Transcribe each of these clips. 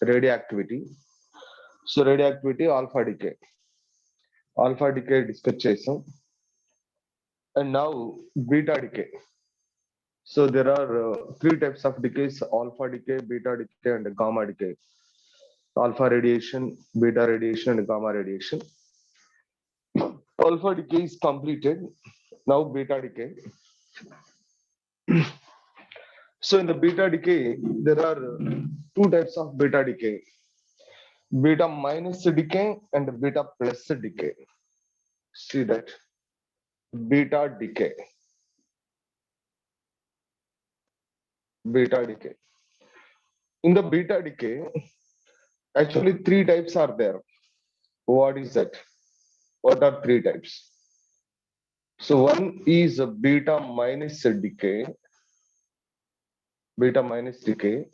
radioactivity. So radioactivity, alpha decay discuss chesam. And now beta decay. So there are three types of decays: alpha decay, beta decay, and gamma decay. Alpha radiation, beta radiation, and gamma radiation. Alpha decay is completed. Now beta decay. So in the beta decay, there are two types of beta decay: beta minus decay and beta plus decay. See that beta decay, beta decay. In the beta decay, actually three types are there. What is that? What are three types? So one is a beta minus decay, beta minus decay.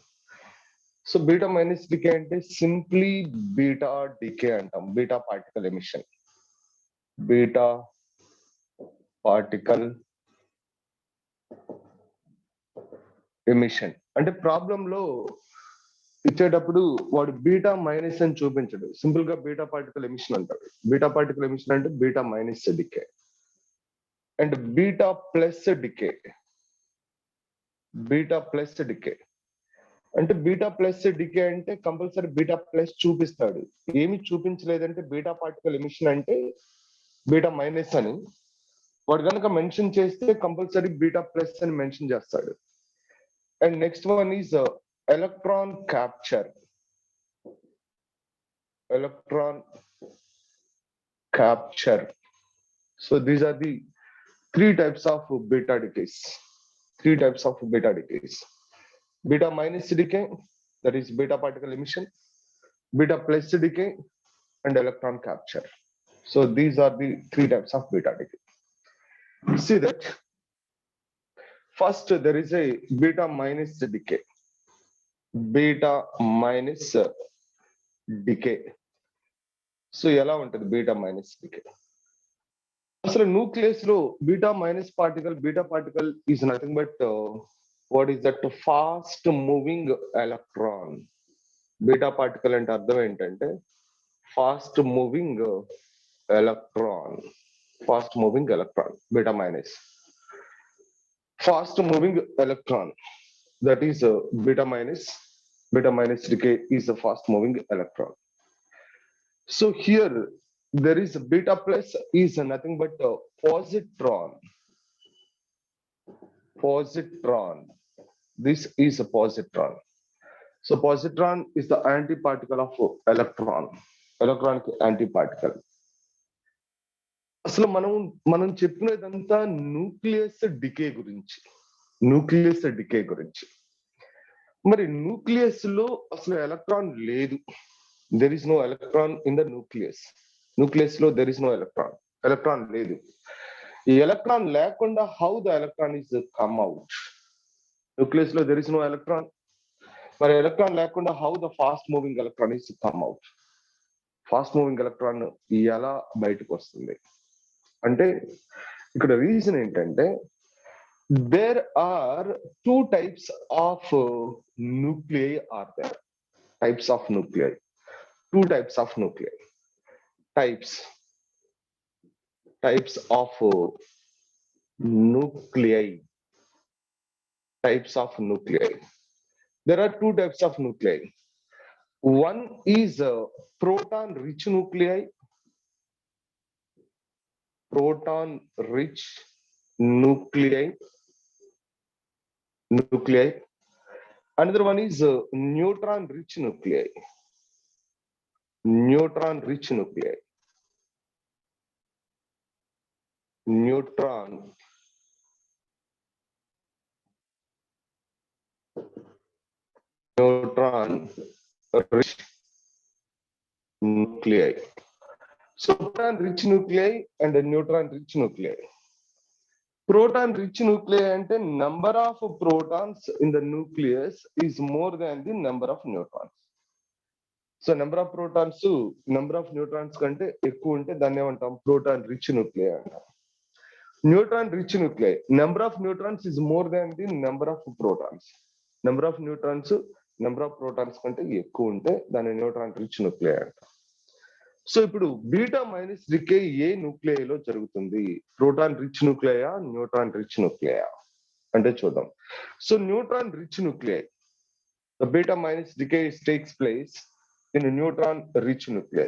So beta minus decay ante simply beta decay antam, beta particle emission, beta particle emission. అంటే ప్రాబ్లంలో ఇచ్చేటప్పుడు వాడు beta minus అని చూపించడు, simple గా beta particle emission అంటాడు. Beta particle emission అంటే beta minus decay and beta plus decay. Beta plus decay అంటే బీటా ప్లస్ డికే అంటే కంపల్సరీ బీటా ప్లస్ చూపిస్తాడు. ఏమి చూపించలేదంటే బీటా పార్టికల్ ఎమిషన్ అంటే బీటా మైనస్ అని వాడు కనుక మెన్షన్ చేస్తే కంపల్సరీ బీటా ప్లస్ అని మెన్షన్ చేస్తాడు. And next one is electron capture. Electron capture. So these are the three types of beta decays. Three types of beta decays. Beta minus decay, that is beta particle emission. Beta plus decay and electron capture. So these are the three types of beta decay. See that first there is a beta minus decay. Beta minus decay. So ఎలా ఉంటుంది beta minus decay? అసలు nucleus లో beta minus particle is nothing but what is that fast moving electron. Beta particle అంటే అర్థం ఏంటంటే fast moving electron. Fast moving electron, beta minus. Fast moving electron, that is beta minus decay is the fast moving electron. So here there is beta plus is nothing but a positron. This is a positron. So positron is the antiparticle of electron. Electron ki antiparticle. అసలు మనం చెప్పినదంతా nucleus decay గురించి. మరి nucleus లో అసలు electron లేదు. There is no electron in the nucleus. Nucleus లో there is no electron లేదు. ఈ ఎలక్ట్రాన్ లేకుండా how the electron is come out? Nucleus లో there is no electron. మరి ఎలక్ట్రాన్ లేకుండా how the fast moving electron is come out? Fast moving electron ఎలా బయటకు వస్తుంది అంటే ఇక్కడ రీజన్ ఏంటంటే there are two types of nuclei are there. Types of nuclei. Two types of nuclei. Types of nuclei. Types of nuclei. There are two types of nuclei. One is proton rich nuclei. Proton rich nuclei. Another one is neutron rich nuclei. Neutron rich nuclei. Neutron rich nuclei. So proton rich nuclei and neutron rich nuclei. Proton rich nuclei ante number of protons in the nucleus is more than the number of neutrons. So number of protons number of neutrons కంటే ఎక్కువ ఉంటే దాన్ని ఏమంటాం? Proton rich nuclei అంటాం. Neutron rich nuclei, number of neutrons is more than the number of protons. Number of neutrons number of protons కంటే ఎక్కువ ఉంటే దాన్ని న్యూట్రాన్ రిచ్ న్యూక్లియై అంటారు. సో ఇప్పుడు బీటా మైనస్ డికే ఏ న్యూక్లియైలో జరుగుతుంది? Proton rich nuclei, neutron rich nuclei అంటే చూద్దాం. So neutron rich nuclei, the beta minus decay takes place in a neutron rich nuclei.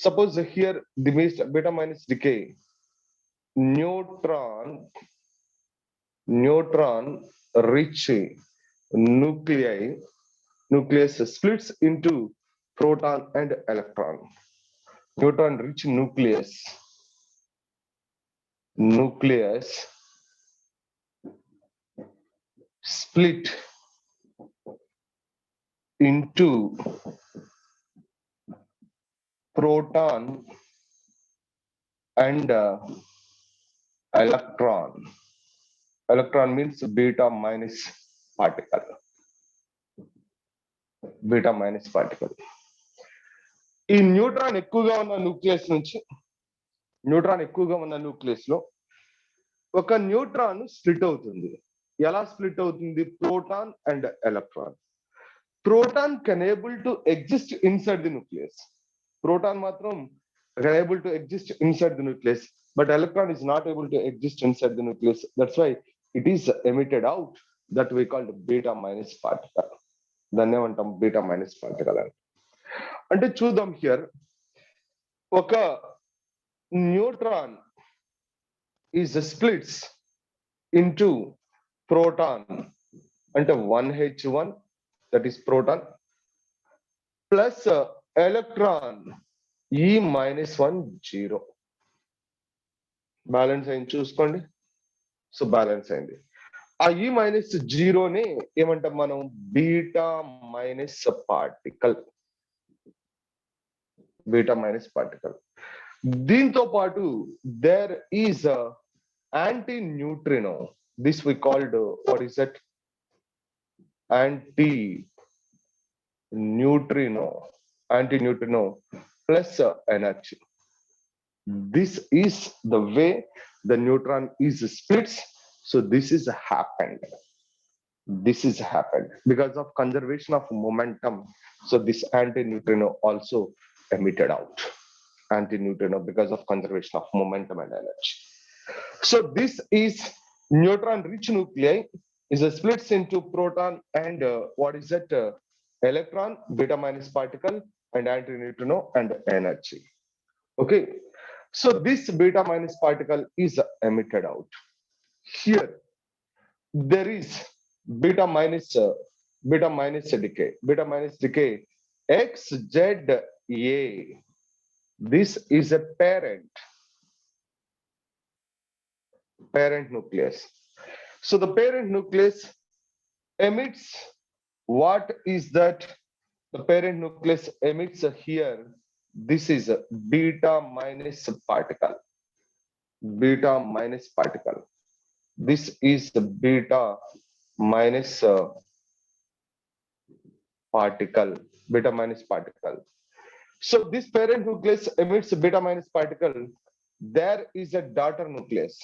Suppose here the beta minus decay neutron rich nucleus splits into proton and electron. Neutron rich nucleus split into proton and electron. Electron means beta minus particle. Beta minus particle. ఈ neutron ఎక్కువగా ఉన్న nucleus నుంచి లో ఒక neutron split అవుతుంది. ఎలా split అవుతుంది? Proton and electron. Proton can able to exist inside the nucleus. Proton మాత్రం can able to exist inside the nucleus, but electron is not able to exist inside the nucleus. That's why it is emitted out, that we called beta minus particle. దాన్ని ఏమంటాం? Beta minus particle అని. అంటే చూద్దాం, here ఒక neutron is splits into proton అంటే 1H1, that is proton, plus electron E-1 0. Balance అయింది చూసుకోండి. So balance అయింది. ఆ E-0 ని ఏమంటాం మనం? Beta minus particle. Beta minus particle. దీంతో పాటు there is antineutrino. This we called, what is that? Antineutrino plus energy. This is the way the neutron is splits. So this is happened because of conservation of momentum. So this anti-neutrino also emitted out. Anti-neutrino because of conservation of momentum and energy. So this is neutron rich nuclei is a splits into proton and what is that? Electron, beta minus particle, and anti-neutrino and energy. Okay. So this beta minus particle is emitted out. Here there is beta minus decay. Beta minus decay XZA. This is a parent nucleus. So the parent nucleus emits, what is that? The parent nucleus emits here. This is a beta minus particle. This is the beta minus particle. So this parent nucleus emits beta minus particle. There is a daughter nucleus.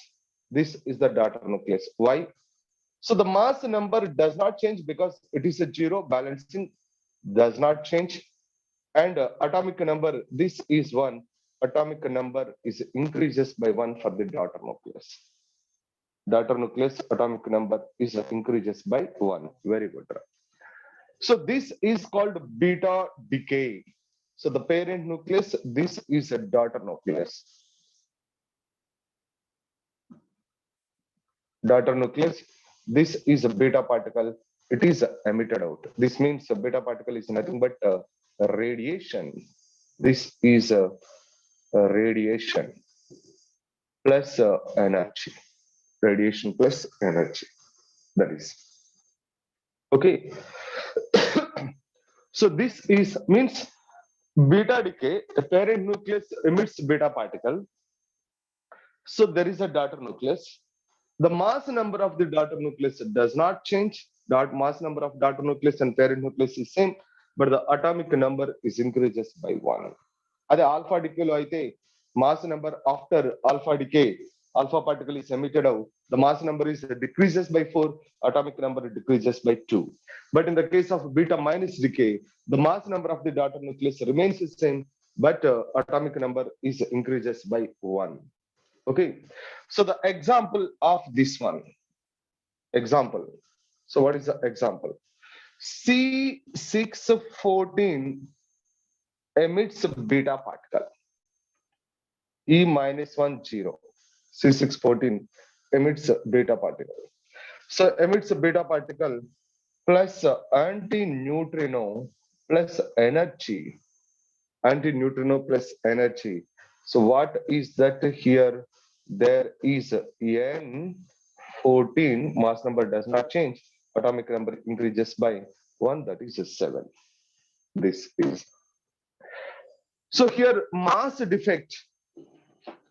This is the daughter nucleus. Why? So the mass number does not change because it is a 0. Balancing does not change. And atomic number, this is 1. Atomic number is increases by 1 for the daughter nucleus. Atomic number is increases by 1. Very good. So this is called beta decay. So the parent nucleus, this is a daughter nucleus. This is a beta particle. It is emitted out. This means a beta particle is nothing but radiation. This is a radiation plus energy. That is okay. So this is means beta decay. The parent nucleus emits beta particle. So there is a daughter nucleus. The mass number of the daughter nucleus does not change. Mass number of daughter nucleus and parent nucleus is same, but the atomic number is increases by 1. Ade alpha decay lo aithe mass number after alpha decay alpha particle is emitted out, the mass number is decreases by 4, atomic number decreases by 2. But in the case of beta minus decay, the mass number of the daughter nucleus remains the same, but atomic number is increases by 1. Okay, so the example of this one, example. So what is the example? C614 emits beta particle. E minus 1 0. C614 emits beta particle. So emits beta particle plus anti-neutrino plus energy. Anti-neutrino plus energy. So what is that here? There is N14, mass number does not change. Atomic number increases by 1, that is 7. This is. So here mass defect,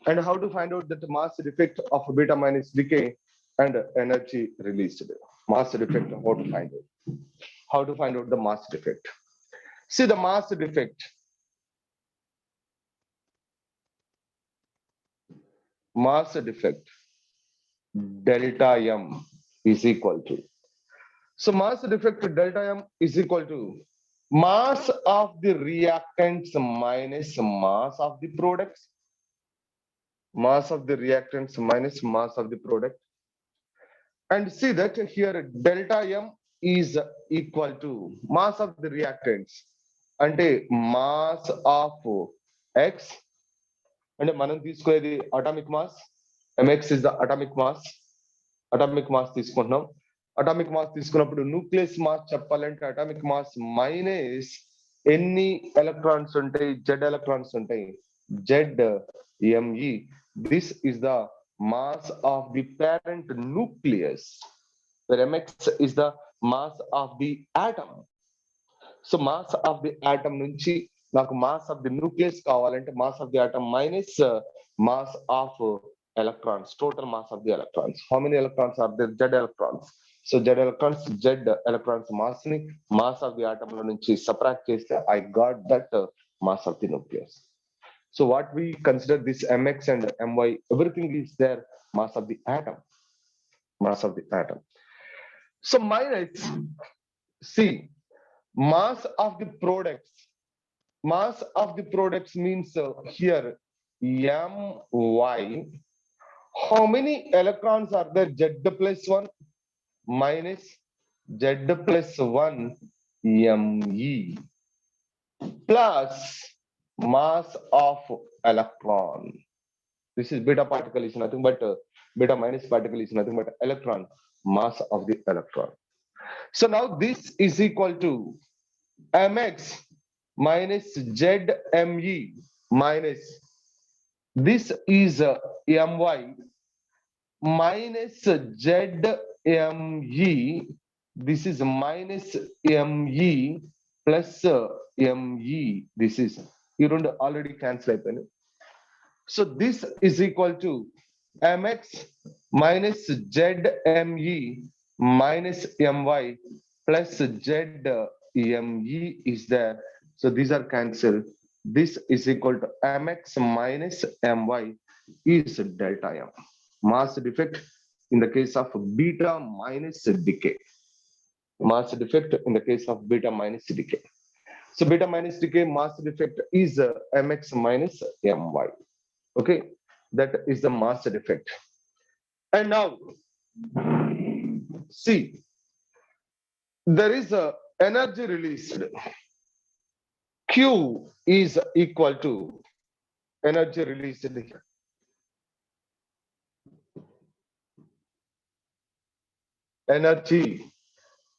and how to find out that the mass defect of beta minus decay and energy released. Mass defect, how to find it? How to find out the mass defect? See the mass defect. Mass defect delta M is equal to. So mass defect delta M is equal to mass of the reactants minus mass of the products. Mass of the reactants minus mass of the product. And see that here delta M is equal to mass of the reactants అంటే mass of X అంటే మనం తీసుకునేది atomic mass mx is the atomic mass తీసుకుంటున్నాం atomic mass తీసుకున్నప్పుడు nucleus mass చెప్పాలంటే atomic mass minus ఎన్ని electrons ఉంటాయి z electrons ఉంటాయి ZMe. This is the mass of the parent nucleus, where mx is the mass of the atom. So mass of the atom నుంచి నాకు mass of the nucleus కావాలంటే mass of the atom minus mass of electrons, total mass of the electrons. How many electrons are there? Z electrons. So Z electrons mass ni mass of the atom లో నుంచి subtract చేస్తే I got that mass of the nucleus. So what we consider this mx and my, everything is there, mass of the atom. Mass of the atom. So minus C, mass of the products. Mass of the products means here my. How many electrons are there? Z plus 1 minus Z plus 1 Me plus mass of electron. This is beta particle is nothing but beta minus particle is nothing but electron, mass of the electron. So now this is equal to mx minus Zme minus this is my minus Zme. This is minus Me plus Me. This is, you don't already cancel it. So this is equal to mx minus Zme minus my plus Zme is there. So these are cancelled. This is equal to mx minus my is delta M. Mass defect in the case of beta minus decay. Mass defect in the case of beta minus decay. So beta minus decay mass defect is mx minus my. Okay, that is the mass defect. And now see, there is a energy released. Q is equal to energy released here. Energy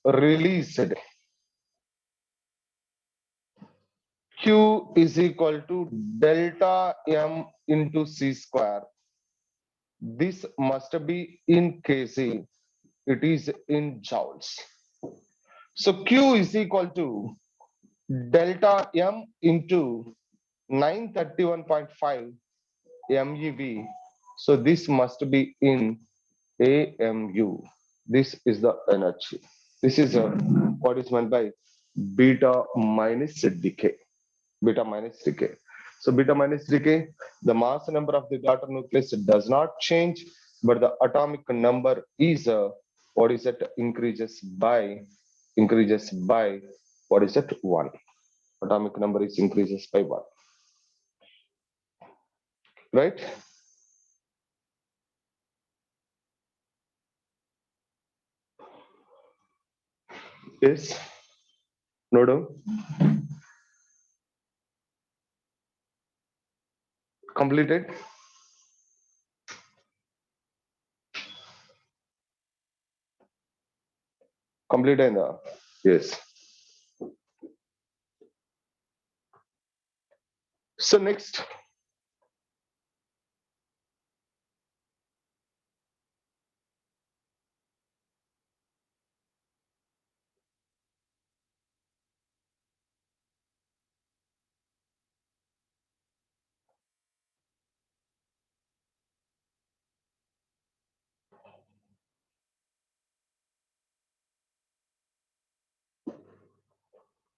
released. Q is equal to delta M into C square. This must be in kg. It is in joules. So Q is equal to delta M into 931.5 MeV. So this must be in AMU. This is the energy. This is what is meant by beta minus decay. Beta minus decay. So beta minus decay, the mass number of the daughter nucleus does not change, but the atomic number is what is it, increases by what is it, 1. Atomic number is increases by 1, right? Yes, no doubt. Completed. Complete in the, yes. So next,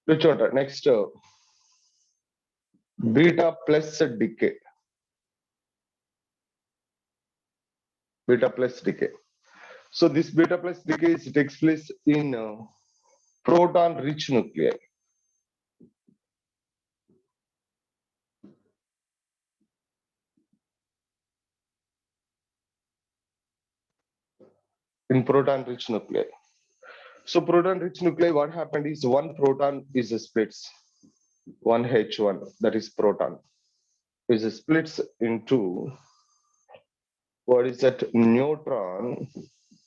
which one? Next, beta plus decay. Beta plus decay. So this beta plus decay takes place in proton-rich nuclei. In proton-rich nuclei. So proton-rich nuclei, what happened is one proton is splits, one H1, that is proton, is splits into what is that, neutron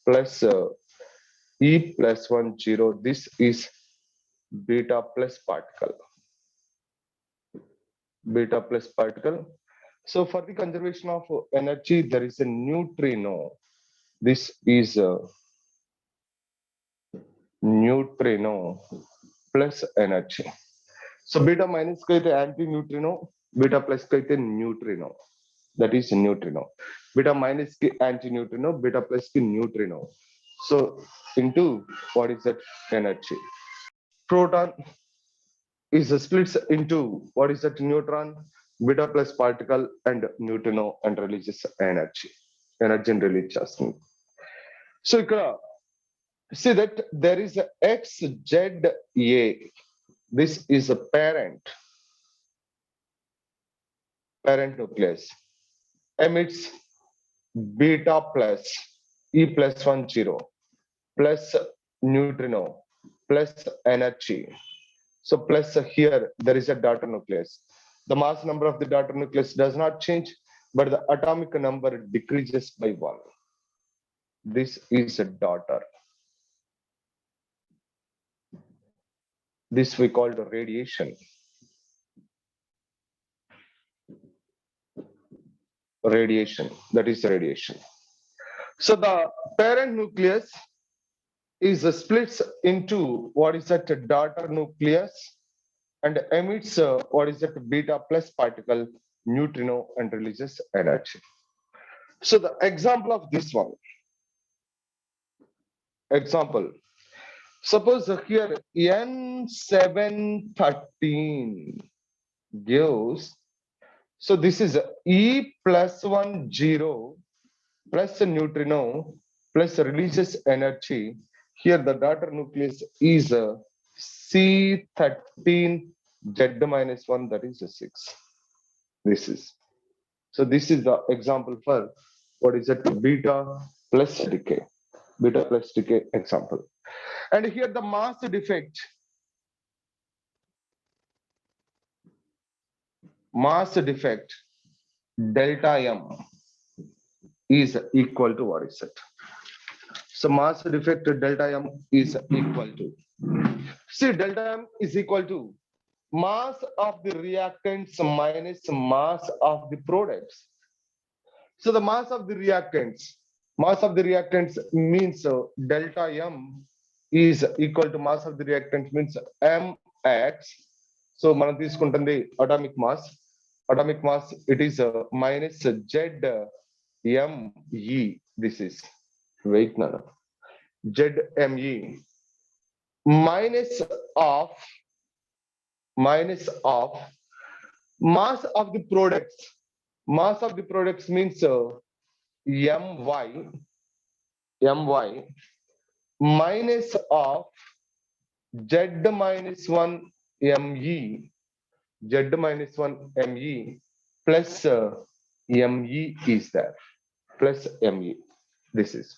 plus E plus 1 0. This is beta plus particle. Beta plus particle. So for the conservation of energy, there is a neutrino. This is a neutrino plus energy. So beta minus ka anti-neutrino, beta plus ka neutrino. That is neutrino. Beta minus ki anti-neutrino, beta plus ki neutrino. So into what is that, energy? Proton is splits into what is that, neutron, beta plus particle and neutrino, and releases energy. Energy and release చేస్తుంది. So ఇక్కడ see that there is a XZA. This is a parent nucleus, emits beta plus E plus 1 0 plus neutrino plus energy. So plus here there is a daughter nucleus. The mass number of the daughter nucleus does not change, but the atomic number decreases by 1. This is a daughter. This we call the radiation. Radiation, that is radiation. So the parent nucleus is splits into what is that, daughter nucleus, and emits what is that, beta plus particle, neutrino, and releases energy. So the example of this one, example, suppose here N713 gives, so this is E plus 1 0 plus neutrino plus releases energy. Here the daughter nucleus is C13 Z minus 1, that is 6. This is, so this is the example for what is it, beta plus decay. Beta plus decay example. And here the mass defect, delta M is equal to what is it? So mass defect delta M is equal to, see, delta M is equal to mass of the reactants minus mass of the products. So the mass of the reactants means delta M is equal to mass of the reactants means mx. So మనం తీసుకుంటుంది atomic mass, it is minus ZME. This is, wait now, ZME minus of Mass of the products. Mass of the products means my minus of z minus 1 me, z minus 1 me plus me is there, plus me. This is.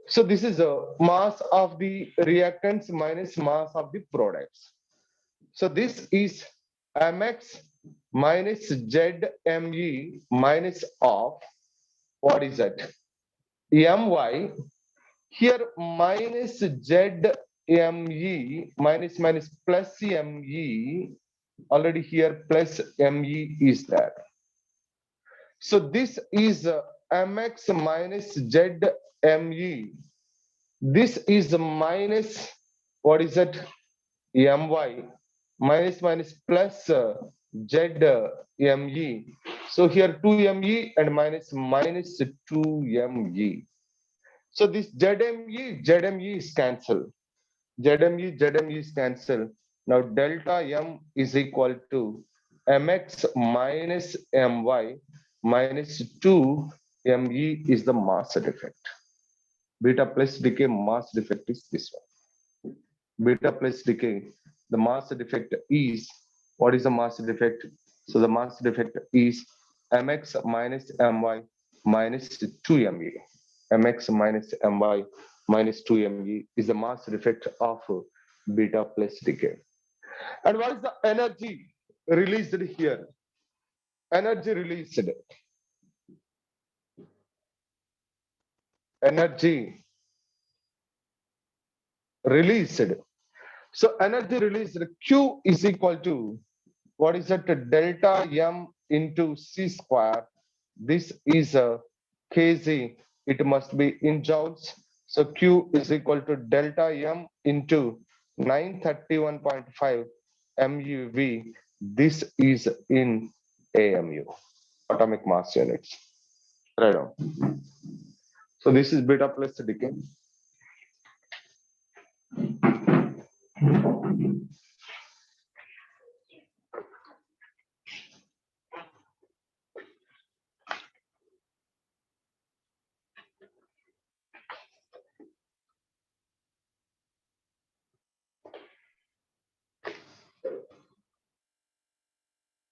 So this is a mass of the reactants minus mass of the products. So this is mx minus zme minus of, what is that? My. Here minus zme minus plus me. Already here plus me is there. So this is mx minus zme. This is minus, what is that? My minus plus zme. So here 2me and minus 2me. So this zme is cancelled. Zme is cancelled. Now delta m is equal to mx minus my minus 2me is the mass defect. Beta plus decay mass defect is this one. Beta plus decay, the mass defect is, what is the mass defect? So the mass defect is mx minus my minus 2me. Mx minus my minus 2me is the mass defect of beta plus decay. And what is the energy released here? Energy released. Energy released. So energy released Q is equal to, what is that? Delta m into c square. This is a kg. It must be in joules. So Q is equal to delta m into 931.5 MeV. This is in AMU, atomic mass units. Right on. So this is beta plus decay.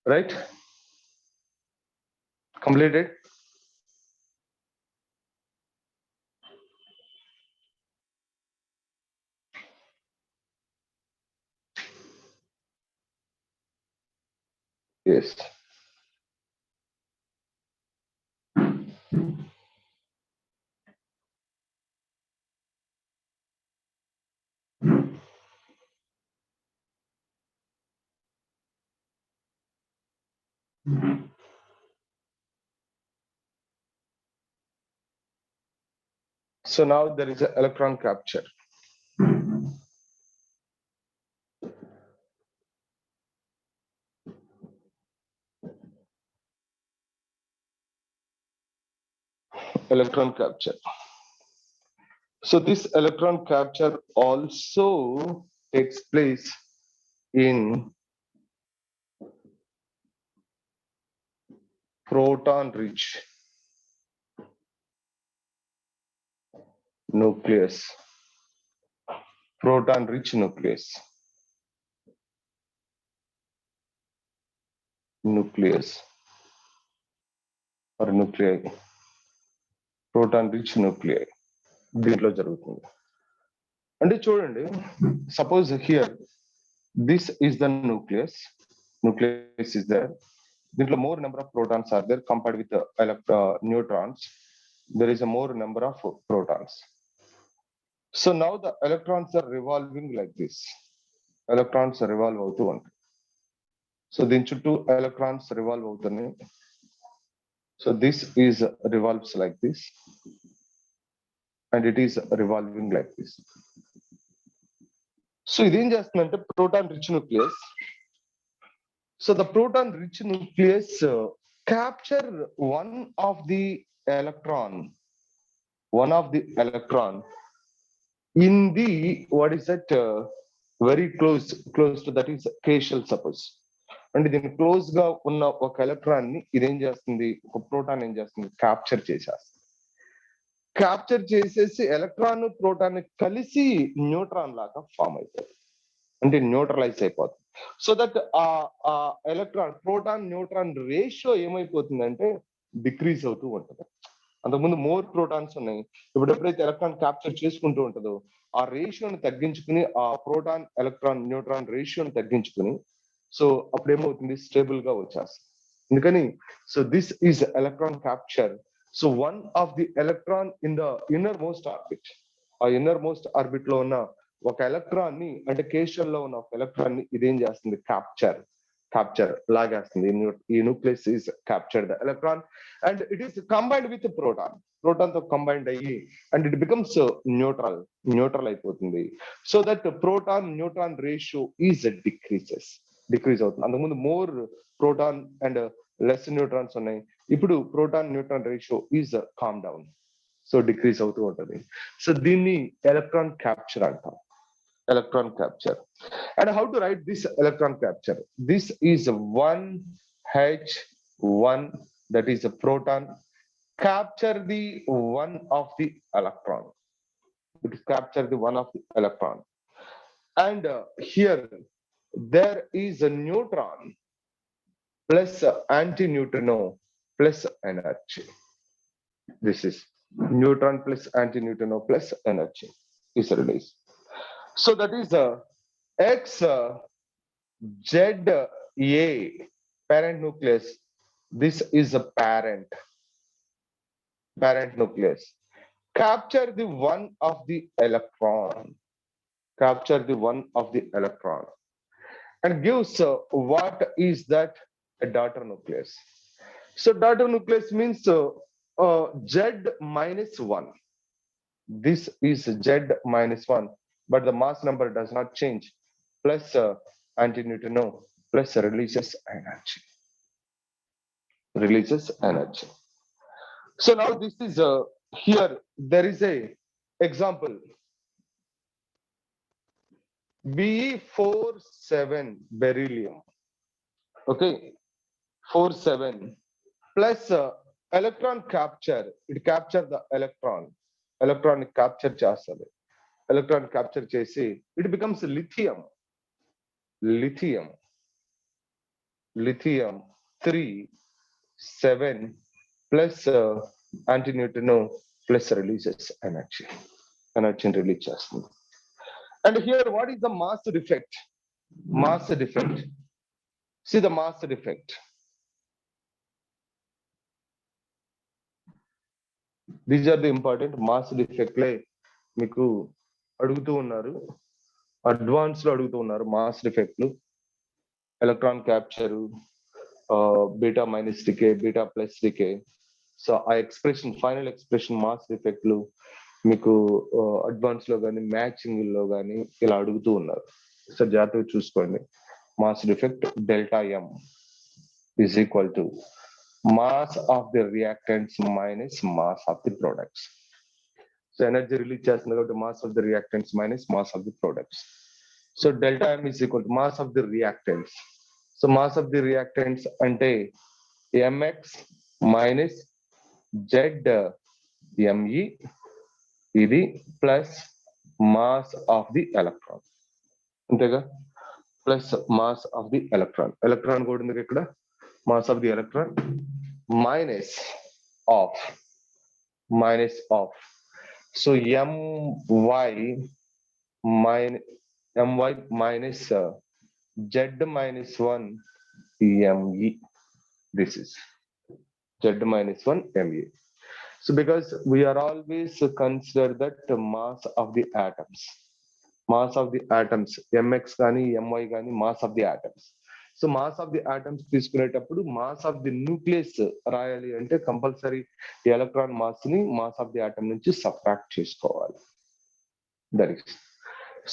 Right? Completed? Yes. So now there is an electron capture. Electron capture. So this electron capture also takes place in proton-rich nucleus. Proton-rich nucleus. Nucleus or nuclei. Proton-rich nuclei. దీంట్లో జరుగుతుంది. అంటే చూడండి, suppose here this is the nucleus. Nucleus is there. దీంట్లో more number of protons are there compared with the neutrons. There is a more number of protons. So now the electrons are revolving like this. Electrons revolve అవుతూ ఉంటాయి. So దీని చుట్టూ electrons revolve అవుతున్నాయి. So this is revolves like this. And it is revolving like this. So ఇదేం చేస్తుందంటే proton rich nucleus. So the proton rich nucleus capture one of the electron in the, what is that, very close to that is K shell, suppose. అంటే దీని close గా ఉన్న ఒక electron ని ఇదేం చేస్తుంది, ఒక ప్రోటాన్ ఏం చేస్తుంది, క్యాప్చర్ చేసేస్తుంది. క్యాప్చర్ చేసేసి ఎలక్ట్రాన్ ప్రోటాన్ కలిసి న్యూట్రాన్ లాగా ఫామ్ అయిపోతుంది, అంటే న్యూట్రలైజ్ అయిపోతుంది. సో దట్ ఆ ఎలక్ట్రాన్ ప్రోటాన్ న్యూట్రాన్ రేషియో ఏమైపోతుందంటే డిక్రీజ్ అవుతూ ఉంటుంది. అంతకుముందు మోర్ ప్రోటాన్స్ ఉన్నాయి, ఇప్పుడు ఎప్పుడైతే ఎలక్ట్రాన్ క్యాప్చర్ చేసుకుంటూ ఉంటుందో ఆ రేషియోని తగ్గించుకుని, ఆ ప్రోటాన్ ఎలక్ట్రాన్ న్యూట్రాన్ రేషియోని తగ్గించుకుని, సో అప్పుడు ఏమవుతుంది, స్టేబుల్ గా వచ్చేస్తుంది. అందుకని so this is electron capture. So one of the electron in the inner most orbit, ఆ ఇన్నర్ మోస్ట్ ఆర్బిట్ లో ఉన్న ఒక ఎలక్ట్రాన్ ని, అంటే కేషల్ లో ఉన్న ఒక ఎలక్ట్రాన్ ని ఇదేం చేస్తుంది, క్యాప్చర్ లాగేస్తుంది. ఈ nucleus is capture the electron and it is combined with proton తో కంబైన్డ్ అయ్యి అండ్ ఇట్ బికమ్స్ న్యూట్రల్ అయిపోతుంది. So that proton neutron ratio is decrease అవుతుంది. అంతకుముందు more proton and less neutrons ఉన్నాయి, ఇప్పుడు proton neutron ratio is come down, so decrease అవుతూ ఉంటుంది. So దీన్ని ఎలక్ట్రాన్ క్యాప్చర్ అంటాం, electron capture. And how to write this electron capture? This is 1H1, that is a proton, capture the one of the electron. It is capture the one of the electron. And here there is a neutron plus antineutrino plus energy. This is neutron plus antineutrino plus energy is released. So that is XZA parent nucleus. This is a parent nucleus. Capture the one of the electron. Capture the one of the electron and gives what is that, a daughter nucleus. So daughter nucleus means Z minus 1. This is Z minus 1, but the mass number does not change, plus antineutrino plus releases energy. So now this is here there is a example, Be47 beryllium, okay, 47 plus electron capture, it capture the electron capture చేస్తుంది, electron capture చేసి it becomes lithium 3 7 plus antineutrino plus releases energy release చేస్తుంది. And here what is the mass defect? See the mass defect. These are the important mass defect లే మీకు అడుగుతూ ఉన్నారు, advance లో అడుగుతూ ఉన్నారు మాస్ డిఫెక్ట్లు, electron capture, beta minus decay, beta plus decay. So ఆ ఎక్స్ప్రెషన్, ఫైనల్ ఎక్స్ప్రెషన్ మాస్ డిఫెక్ట్లు మీకు అడ్వాన్స్ లో కానీ మ్యాచింగ్ లో కానీ ఇలా అడుగుతూ ఉన్నారు. సో జాగ్రత్తగా చూసుకోండి. Mass defect delta M is equal to mass of the reactants minus mass of the products. So energy release చేస్తుంది కాబట్టి mass of the reactants minus mass of the products. So delta M is equal to mass of the reactants. So mass of the reactants అంటే mx minus zme ఇది plus mass of the electron, అంతేగా, plus mass of the electron. Electron కూడా ఉంది ఇక్కడ, mass of the electron minus of so my minus z minus 1 me. This is z minus 1 me. So because we are always consider that the mass of the atoms mx కానీ my కానీ mass of the atoms. So mass of the atoms తీసుకునేటప్పుడు mass of the nucleus రాయాలి అంటే compulsory electron mass ని mass of the atom నుంచి subtract చేసుకోవాలి. That is,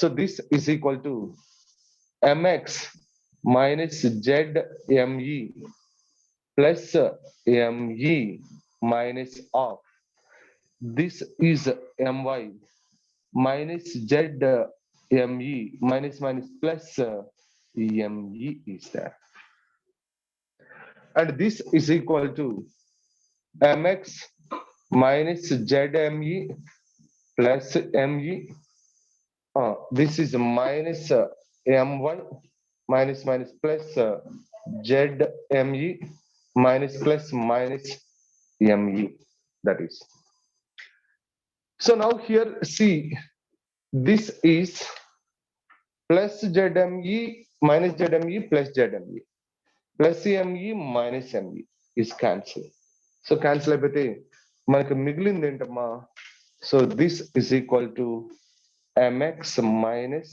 so this is equal to mx minus zme plus me minus of this is my minus zme minus plus me is there. and this is equal to mx minus zme plus me. This is minus my minus plus zme minus plus minus me. That is. So now here see, this is plus zme minus zme plus zme plus me minus me is cancel. So cancel అయిపోతే మనకు మిగిలింది ఏంటమ్మా? So this is equal to mx minus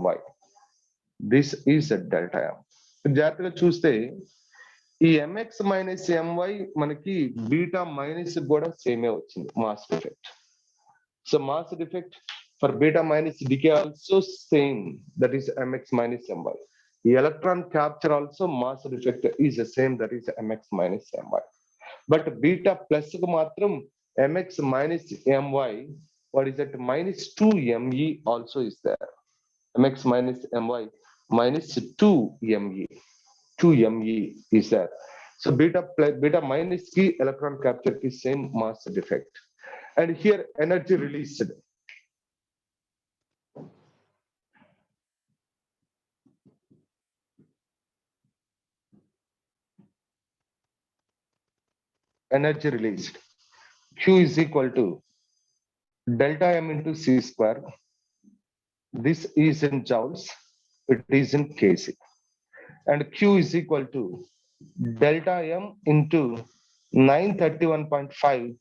my. This is a delta m. జాగ్రత్తగా చూస్తే ఈ mx minus my మనకి beta minus కూడా సేమే వచ్చింది mass defect. So mass defect for beta minus decay also same, that is mx minus my. The electron capture also mass defect is the same, that is mx minus my. But beta plus కు మాత్రం mx minus my, what is that, minus 2 me also is there. mx minus my minus 2 me, 2 me is there. So beta plus beta minus ki electron capture ki same mass defect. And here energy released. Energy released, Q is equal to delta M into C square. This is in joules, it is in kc. And Q is equal to delta M into 931.5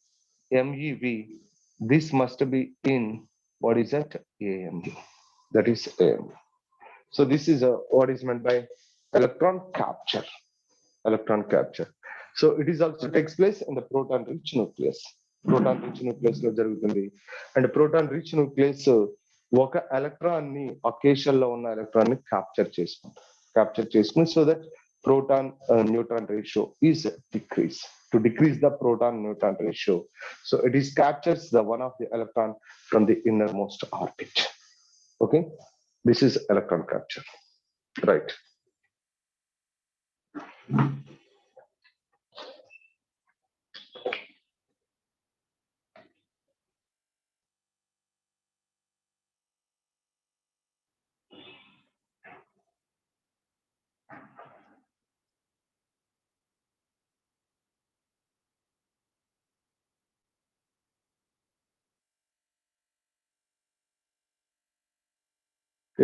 MeV. This must be in, what is that, AMU. That is AMU. So this is what is meant by electron capture. Electron capture. So it is also takes place in the proton rich nucleus. Proton rich nucleus లో జరుగుతుంది. And proton rich nucleus ఒక electron ని occasion లో ఉన్న electron ని capture చేసుకుంటుంది so that proton neutron ratio is decreased. To decrease the proton neutron ratio, so it is captures the one of the electron from the innermost orbit. Okay, this is electron capture, right?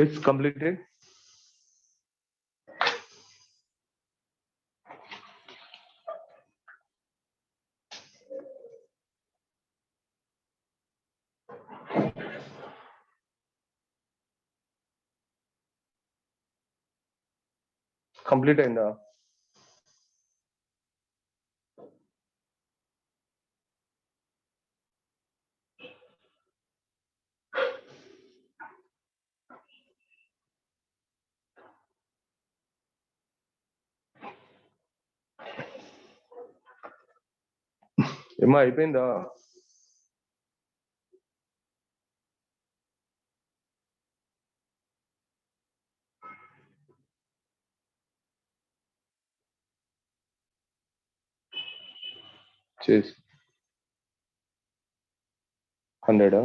It's completed. Complete అయిందా? ఏమో అయిపోయిందా? చేసి 100.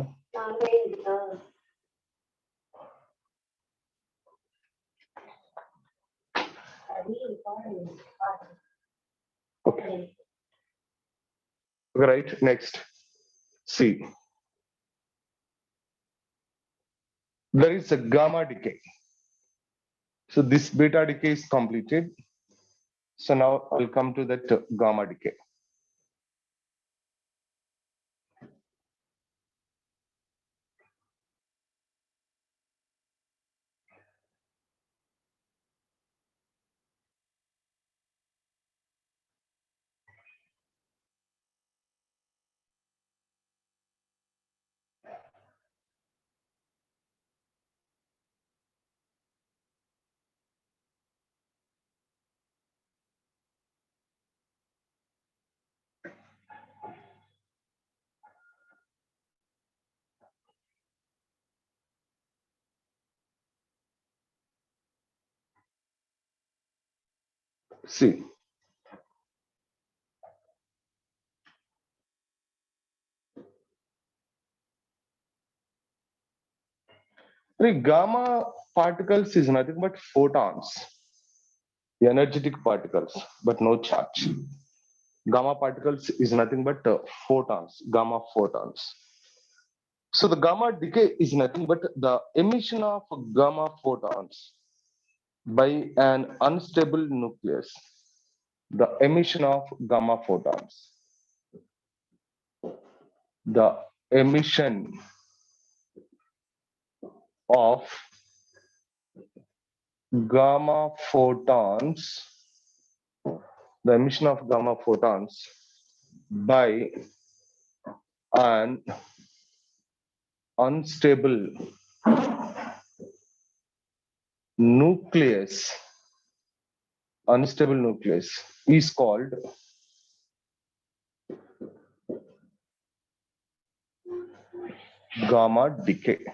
Okay. Right, next. See, there is a gamma decay. So this beta decay is completed. So now I'll come to that gamma decay. See, Gamma particles is nothing but photons, energetic particles, but no charge. Gamma particles is nothing but photons, gamma photons. So the gamma decay is nothing but the emission of gamma photons by an unstable nucleus. The emission of gamma photons. The emission of gamma photons, the emission of gamma photons by an unstable nucleus is called gamma decay.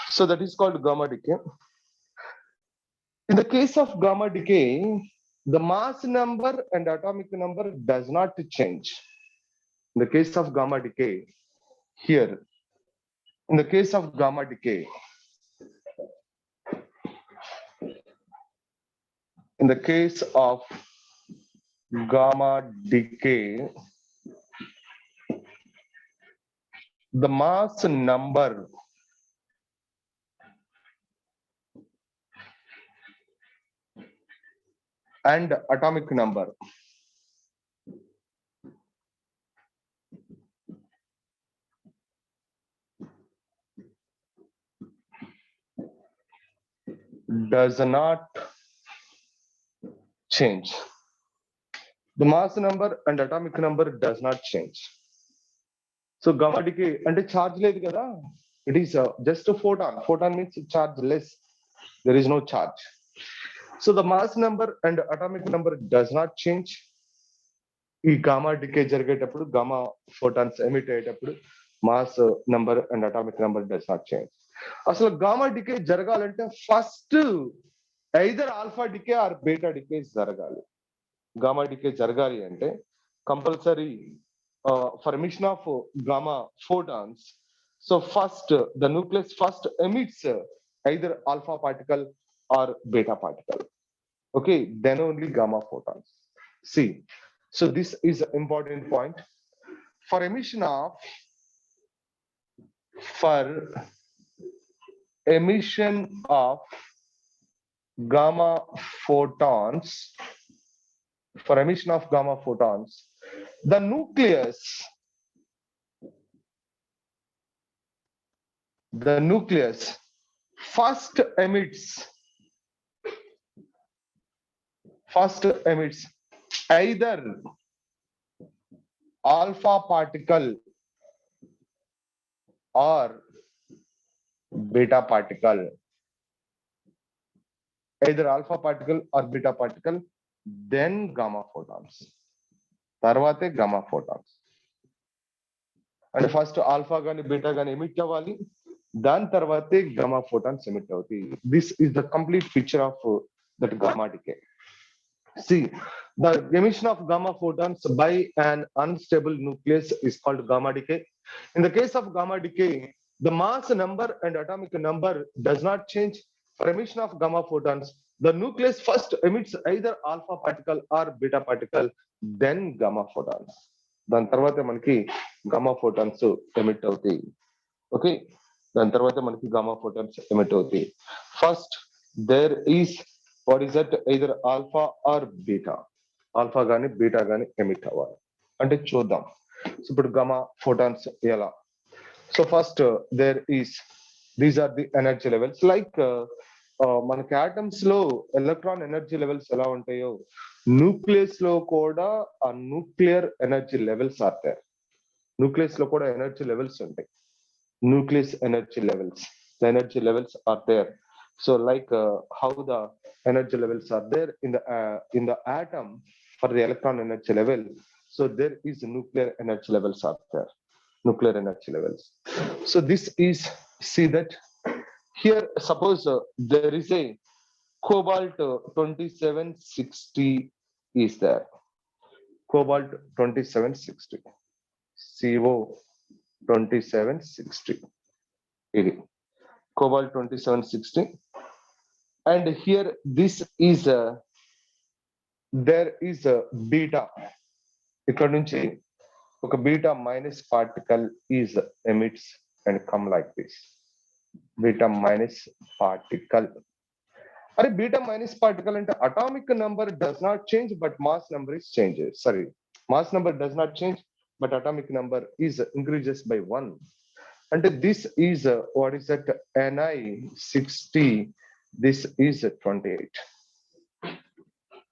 So that is called gamma decay. In the case of gamma decay, the mass number and atomic number does not change. In the case of gamma decay, here, in the case of gamma decay, in the case of gamma decay, the mass number and atomic number does not change. The mass number and atomic number does not change. So gamma decay and charge లేదు కదా, it is just a photon. Photon means charge less. There is no charge. So the mass number and atomic number does not change. ఈ gamma decay జరిగేటప్పుడు gamma photons emit అయ్యేటప్పుడు mass number and atomic number does not change. అసలు gamma decay జరగాలంటే first either alpha decay or beta decay జరగాలి. Gamma decay జరగాలి అంటే compulsory for emission of gamma photons, so first the nucleus first emits either alpha particle or beta particle. Okay, then only gamma photons. See, so this is an important point. For emission of gamma photons, for emission of gamma photons, the nucleus first emits either alpha particle or beta particle. Either alpha particle or beta particle, then gamma photons. Tarvate gamma photons. And first alpha gani beta gani emit avali, then tarvate gamma photons emit avati. This is the complete picture of that gamma decay. See, the emission of gamma photons by an unstable nucleus is called gamma decay. In the case of gamma decay, the mass number and atomic number does not change. For emission of gamma photons, the nucleus first emits either alpha particle or beta particle, then gamma photons. దాని తర్వాత మనకి gamma photons emit అవుతాయి. Okay, దాని తర్వాత మనకి gamma photons emit అవుతాయి. First, there is what is that, either alpha or beta. Alpha గాని beta గాని ఎమిట్ అవ్వాలి అంటే చూద్దాం. సో ఇప్పుడు గామా ఫోటాన్స్ ఎలా. So first there is these are the energy levels. Like మనకి ఆటమ్స్ లో ఎలక్ట్రాన్ ఎనర్జీ లెవెల్స్ ఎలా ఉంటాయో న్యూక్లియస్ లో కూడా ఆ nuclear energy levels are there. Nucleus లో కూడా ఎనర్జీ లెవెల్స్ ఉంటాయి. Nucleus energy levels, the energy levels are there. So like how the energy levels are there in the atom for the electron energy level, so there is nuclear energy levels are there, nuclear energy levels. So this is, see that here suppose there is a cobalt 2760 is there, cobalt 2760, CO 2760. ఇది cobalt 2760. And here this is there is a beta. ఇక్కడ నుంచి ఒక beta minus particle is emits and come like this. Beta minus particle. అరే beta minus particle అంటే atomic number does not change but mass number is changes. Sorry, mass number does not change but atomic number is increases by 1. And this is what is that? Ni60. This is 28.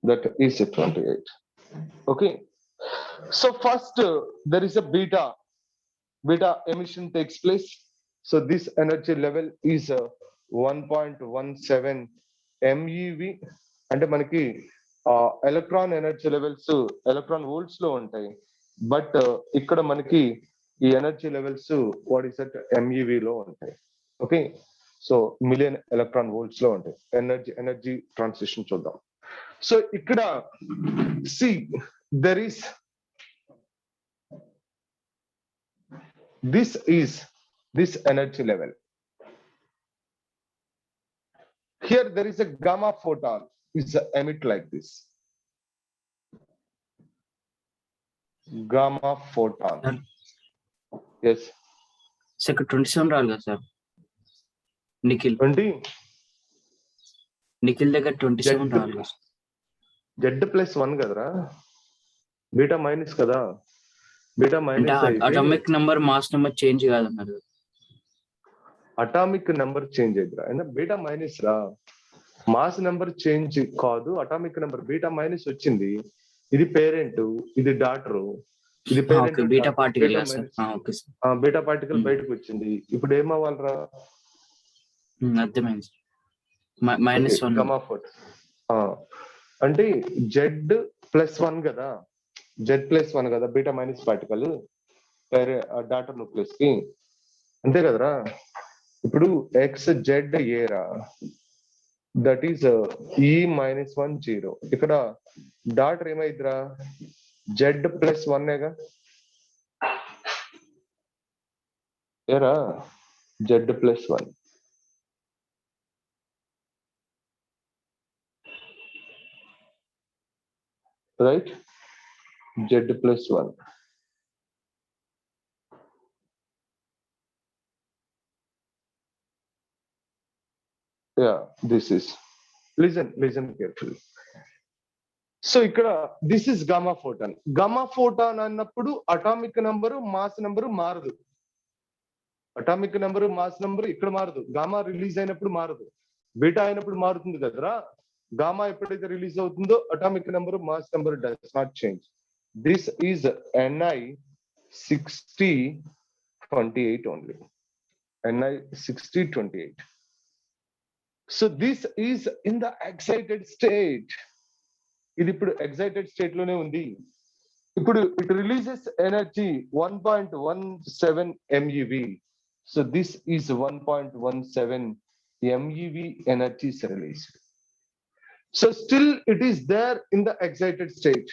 That is 28. Okay. So first there is a beta emission takes place. So this energy level is 1.17 MeV. అంటే మనకి electron energy levels electron volts లో ఉంటాయి, but ఇక్కడ మనకి ఈ energy levels what is that MeV లో ఉంటాయి. Okay, so million electron volts లో ఉంటాయి. ఎనర్జీ ట్రాన్సిషన్ చూద్దాం. సో ఇక్కడ see there is this energy level. Here there is a gamma photon is emit like this. Gamma photon. Yes. Second 27 రావాలి కదా sir. Nikhil 20. Nikhil దగ్గర 27 రావాలి కదా. Z+1 కదరా, బీటా మైనస్ కదా. Beta minus atomic number mass number change కాదన్నారు. Atomic number change అయిద్రా, అయినా beta minus రా, మాస్ నెంబర్ చేంజ్ కాదు. అటామిక్ నెంబర్ బీటా మైనస్ వచ్చింది, ఇది పేరెంట్, ఇది డాటర్, ఇది parent. Beta particle beta particle బయటకు వచ్చింది. ఇప్పుడు ఏమవ్వాలరా? అర్థమైంది. -1 గమా ఫోర్ అంటే Z+1 కదా, Z+1 కదా beta minus particle daughter nucleus కి, అంతే కదరా. ఇప్పుడు XZ ఏరా, దట్ ఈస్ E-1 0. ఇక్కడ డాటర్ ఏమైద్రా? Z+1 ఏరా, Z+1. right? Z+1. Yeah, this is. Listen carefully. So ఇక్కడ this is gamma photon. Gamma photon అన్నప్పుడు అటామిక్ నంబరు మాస్ నంబరు మారదు. అటామిక్ నంబరు మాస్ నంబరు ఇక్కడ మారదు. గామా రిలీజ్ అయినప్పుడు మారదు, బీటా అయినప్పుడు మారుతుంది కదరా. గామా ఎప్పుడైతే రిలీజ్ అవుతుందో atomic number mass number does not change. This is Ni6028 only. Ni6028. So this is in the excited state. ఇది ఇప్పుడు ఎక్సైటెడ్ స్టేట్ లోనే ఉంది. ఇప్పుడు it releases energy 1.17 MeV. So this is 1.17 MeV energy is released. So still it is there in the excited state.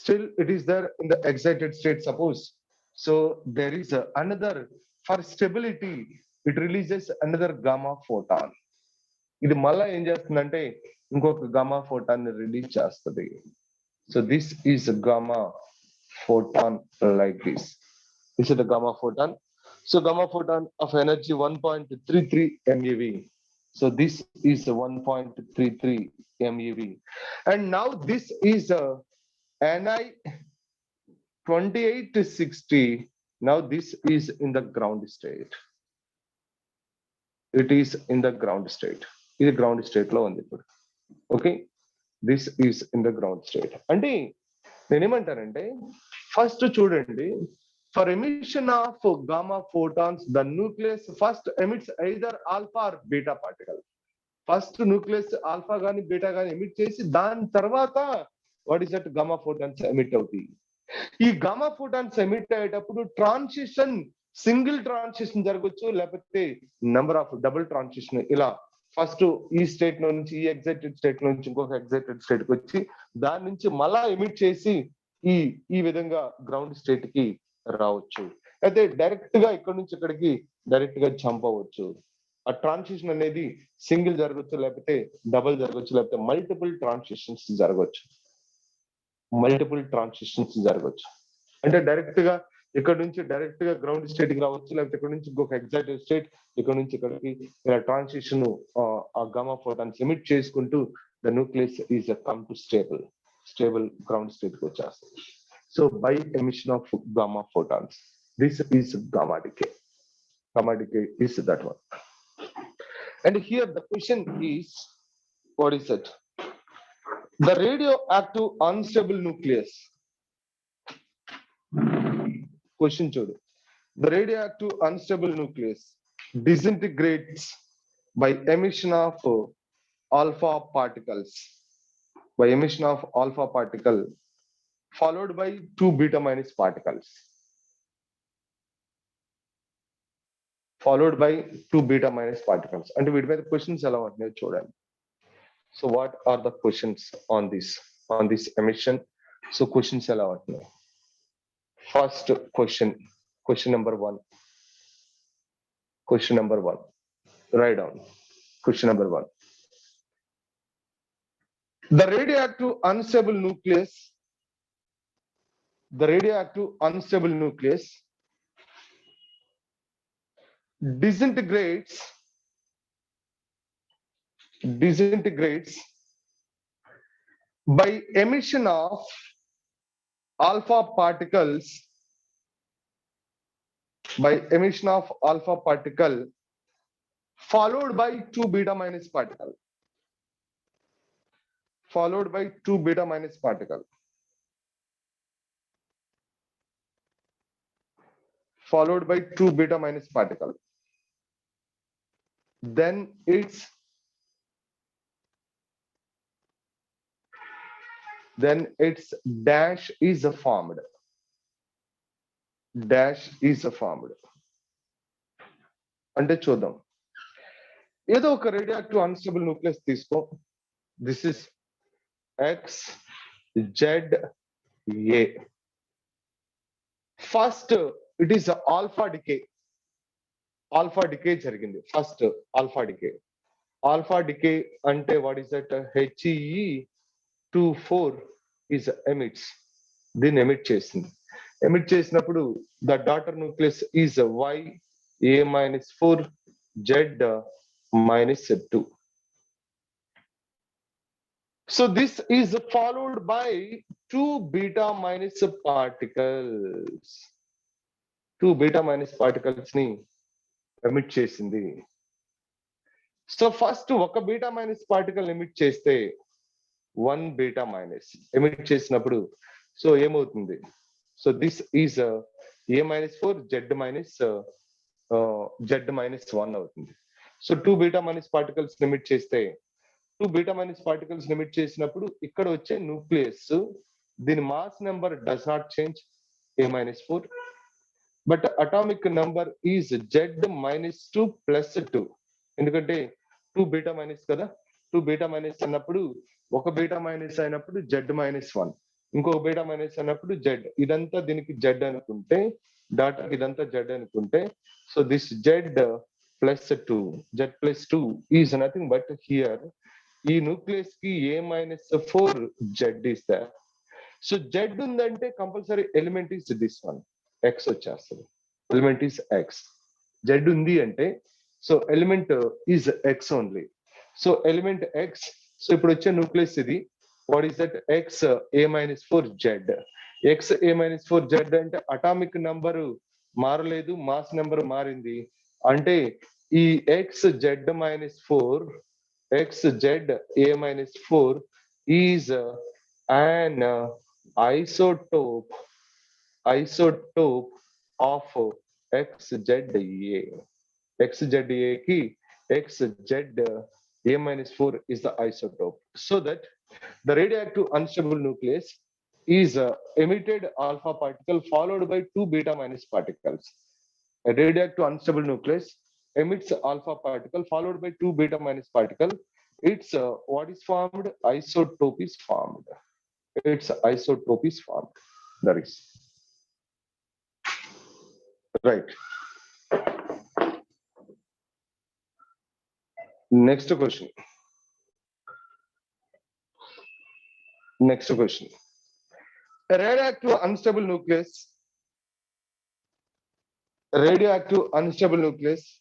Still it is there in the excited state, suppose. So there is another, for stability, it releases another gamma photon. ఇది మళ్ళా ఏం చేస్తుందంటే ఇంకొక gamma photon release చేస్తుంది. So this is a gamma photon like this. This is the gamma photon. So gamma photon of energy 1.33 MeV. So this is 1.33 MeV. And now this is Ni2860. Now this is in the ground state. It is in the ground state. ఇది ground state లో ఉంది ఇప్పుడు. Okay, this is in the ground state. అంటే నేనేమంటానంటే first చూడండి, for emission of gamma photons, the nucleus first emits either alpha or beta particle. First nucleus alpha గాని beta గాని emit చేసి దాని తర్వాత what is that gamma photons emit అవుతాయి. ఈ gamma photons emit అయ్యేటప్పుడు ట్రాన్సిషన్, సింగిల్ ట్రాన్సిషన్ జరగచ్చు, లేకపోతే నెంబర్ ఆఫ్ డబుల్ ట్రాన్సిషన్. ఇలా ఫస్ట్ ఈ స్టేట్ నుంచి, ఈ ఎగ్జైటెడ్ స్టేట్ నుంచి ఇంకొక ఎగ్జైటెడ్ స్టేట్ కి వచ్చి దాని నుంచి మళ్ళా ఎమిట్ చేసి ఈ విధంగా గ్రౌండ్ స్టేట్ కి రావచ్చు. అయితే డైరెక్ట్ గా ఇక్కడ నుంచి ఇక్కడికి డైరెక్ట్ గా జంప్ అవ్వచ్చు. ఆ ట్రాన్సిషన్ అనేది సింగిల్ జరగచ్చు, లేకపోతే డబుల్ జరగచ్చు, లేకపోతే మల్టిపుల్ ట్రాన్సిషన్స్ జరగచ్చు. మల్టిపుల్ ట్రాన్సిషన్స్ జరగచ్చు. అంటే డైరెక్ట్ గా ఇక్కడ నుంచి డైరెక్ట్ గా గ్రౌండ్ స్టేట్ కి రావచ్చు, లేకపోతే ఇక్కడ నుంచి ఇంకొక ఎగ్జైటివ్ స్టేట్, ఇక్కడ నుంచి ఇక్కడికి ఇలా ట్రాన్సిషన్ ఆ గామా ఫోటాన్స్ ఎమిట్ చేసుకుంటూ the nucleus is come to stable ground state కి వచ్చేస్తుంది. So by emission of gamma photons, this is gamma decay. Gamma decay is that one. And here the question is, what is it? The radioactive unstable nucleus. Question చూడు. The radioactive unstable nucleus disintegrates by emission of alpha particles. By emission of alpha particle followed by 2 beta minus particles. Followed by 2 beta minus particles. And వీటి మీద questions ఎలా ఉంటున్నాయో చూడండి. So what are the questions on this emission? So questions ఎలా ఉంటున్నాయి? First question number 1. Question number 1. Write down. Question number 1. The radioactive unstable nucleus disintegrates by emission of alpha particles followed by 2 beta minus particle. Followed by 2 beta minus particle. Followed by 2 beta minus particle. Then its dash is formed. Dash is formed. అంటే చూద్దాం. ఏదో ఒక radioactive unstable nucleus తీసుకో. This is XZA. First it is alpha decay. Alpha decay జరిగింది. First alpha decay. Alpha decay అంటే what is that? He24 is emits. దీన్ని emit చేసింది. Emit చేసినప్పుడు the daughter nucleus is YA-4 Z-2. So this is followed by 2 beta minus particles. 2 beta minus particles ని emit చేసింది. So first ఒక beta minus particle emit చేస్తే 1 beta minus emit చేసినప్పుడు so ఏమవుతుంది? So this is A-4 Z-1 అవుతుంది. So 2 beta minus particles emit చేస్తే 2 beta minus particles emit చేసినప్పుడు ఇక్కడ వచ్చే న్యూక్లియస్ దీని mass number does not change A-4, but atomic number is Z-2 plus 2. ఎందుకంటే 2 beta minus కదా, 2 బీటా మైనస్ అన్నప్పుడు ఒక బీటా మైనస్ అయినప్పుడు Z-1, ఇంకొక బీటా మైనస్ అన్నప్పుడు Z. ఇదంతా దీనికి Z అనుకుంటే, డాటా ఇదంతా Z అనుకుంటే, so this Z+2 is nothing but here ఈ న్యూక్లియస్ కి A-4 Z is the. So Z ఉందంటే compulsory element is this one, X వచ్చేస్తుంది. Element is X. Z ఉంది అంటే so element is X only. So element X. So ఇప్పుడు వచ్చే nucleus ఇది what is that? XA-4 Z. XA-4 Z అంటే atomic number మారలేదు, mass number మారింది. అంటే ఈ XZA-4 is an isotope of XZA. XZA ki XZA-4 is the isotope. So that the radioactive unstable nucleus is emitted alpha particle followed by 2 beta minus particles. A radioactive unstable nucleus emits alpha particle followed by 2 beta minus particle. It's what is formed? Isotope is formed. That is Right. Next question. Next question. A radioactive unstable nucleus. Radioactive unstable nucleus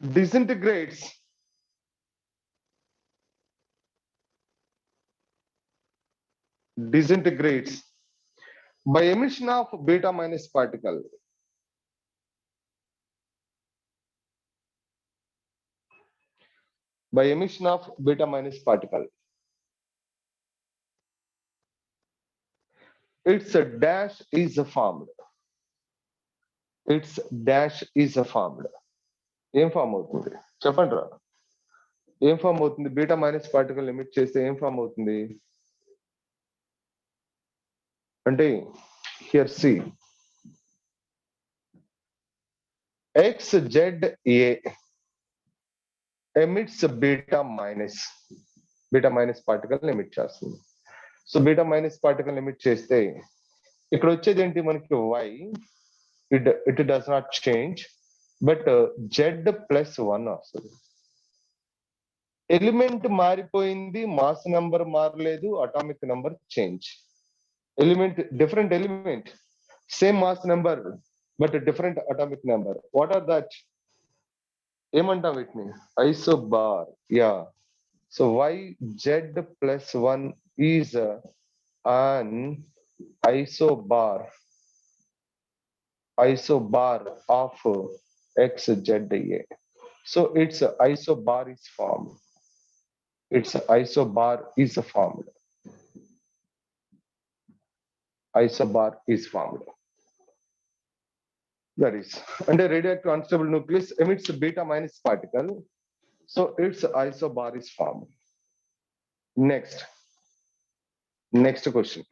disintegrates by emission of beta minus particle. By emission of beta minus particle. Its dash is formed. Its dash is formed. ఏం form అవుతుంది చెప్పండి రా. ఏం form అవుతుంది? Beta minus particle limit చేస్తే ఏం form అవుతుంది అంటే here see XZA emits beta minus particle emit చేస్తుంది. So beta minus particle emit చేస్తే ఇక్కడ వచ్చేది ఏంటి మనకి Y, it does not change, but Z+1 వస్తుంది. ఎలిమెంట్ మారిపోయింది, మాస్ నెంబర్ మారలేదు, atomic number change. Element different element, same mass number but different atomic number. What are that? ఏమంటాం వీటిని? Isobar. Yeah. So YZ+1 is an isobar of XZA. So its isobar is formed. Isobar is formed. That is, and a radioactive unstable nucleus emits beta minus particle. So its isobar is formed. Next question.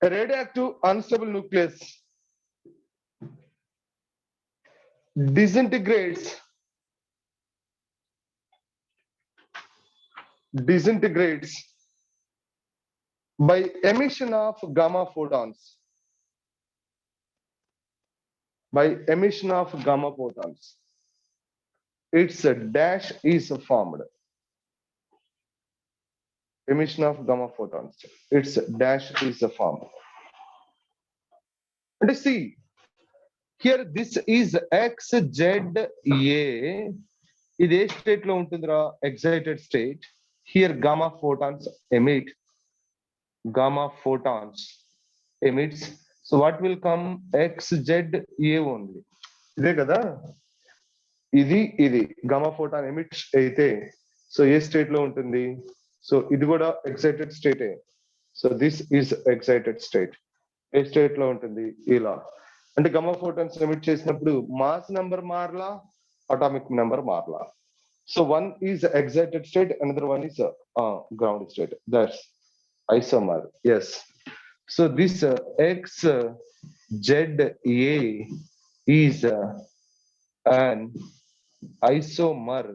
A radioactive unstable nucleus disintegrates by emission of gamma photons. Its dash is formed. Emission of gamma photons. Its dash is formed. And see, here this is XZA. ఇది ఏ state లో ఉంటుందిరా? Excited state. Here gamma photons emits. So what will come? XZA only. ఇదే కదా, ఇది gamma photon emits అయితే so ఏ state లో ఉంటుంది? సో ఇది కూడా ఎక్సైటెడ్ స్టేటే. So this is excited state. ఏ స్టేట్ లో ఉంటుంది? ఇలా. అంటే గమా ఫోటాన్స్ ఎమిట్ చేసినప్పుడు మాస్ నెంబర్ మారలా, అటామిక్ నెంబర్ మారలా. So one is excited state, another one is ground state. That's isomer. Yes. So this XZA ఈజ్ an isomer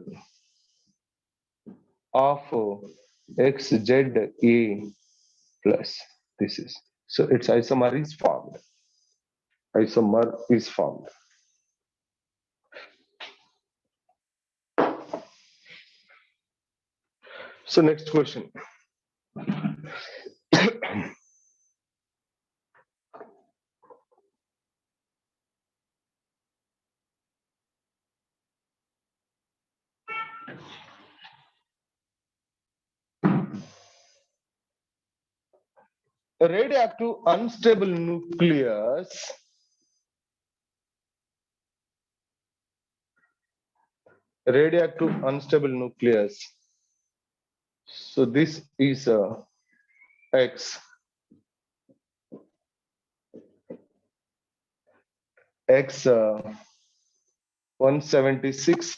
of XZA plus. This is, so its isomer is formed. So next question. A radioactive unstable nucleus So this is X. X 176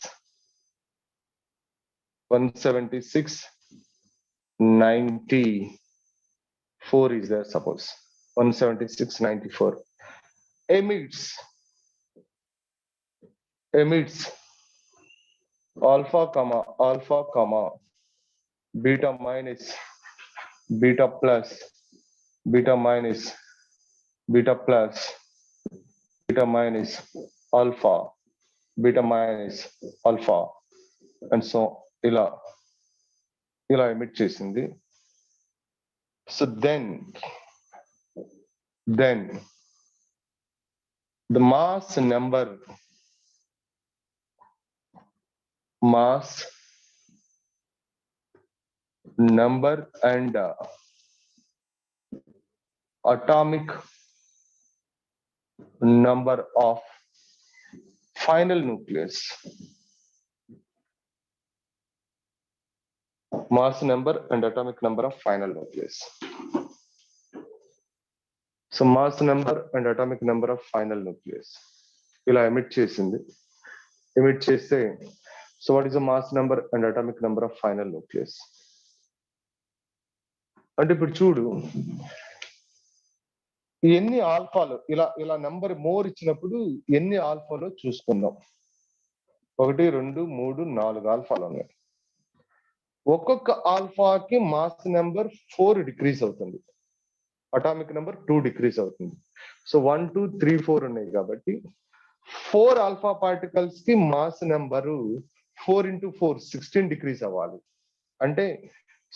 94 is there, suppose 176 94 emits alpha comma beta minus, beta plus, beta minus, beta plus, beta minus alpha, beta minus alpha, and so ఇలా emit చేసింది. So then the mass number and atomic number of final nucleus, mass number and atomic number of final nucleus. So mass number and atomic number of final nucleus ఇలా emit చేసింది. emit చేస్తే so what is the mass number and atomic number of final nucleus? అంటే ఇప్పుడు చూడు ఎన్ని ఆల్ఫాలు ఇలా number more ఇచ్చినప్పుడు ఎన్ని ఆల్ఫాలో చూసుకుందాం. 1 2 3 4 ఆల్ఫాలు ఉన్నాయి. ఒక్కొక్క ఆల్ఫాకి మాస్ నెంబర్ 4 డిక్రీజ్ అవుతుంది, అటామిక్ నెంబర్ 2 డిక్రీజ్ అవుతుంది. సో 1 2 3 4 ఉన్నాయి కాబట్టి 4 ఆల్ఫా పార్టికల్స్ కి మాస్ నెంబరు 4 into 4 16 డిక్రీజ్ అవ్వాలి. అంటే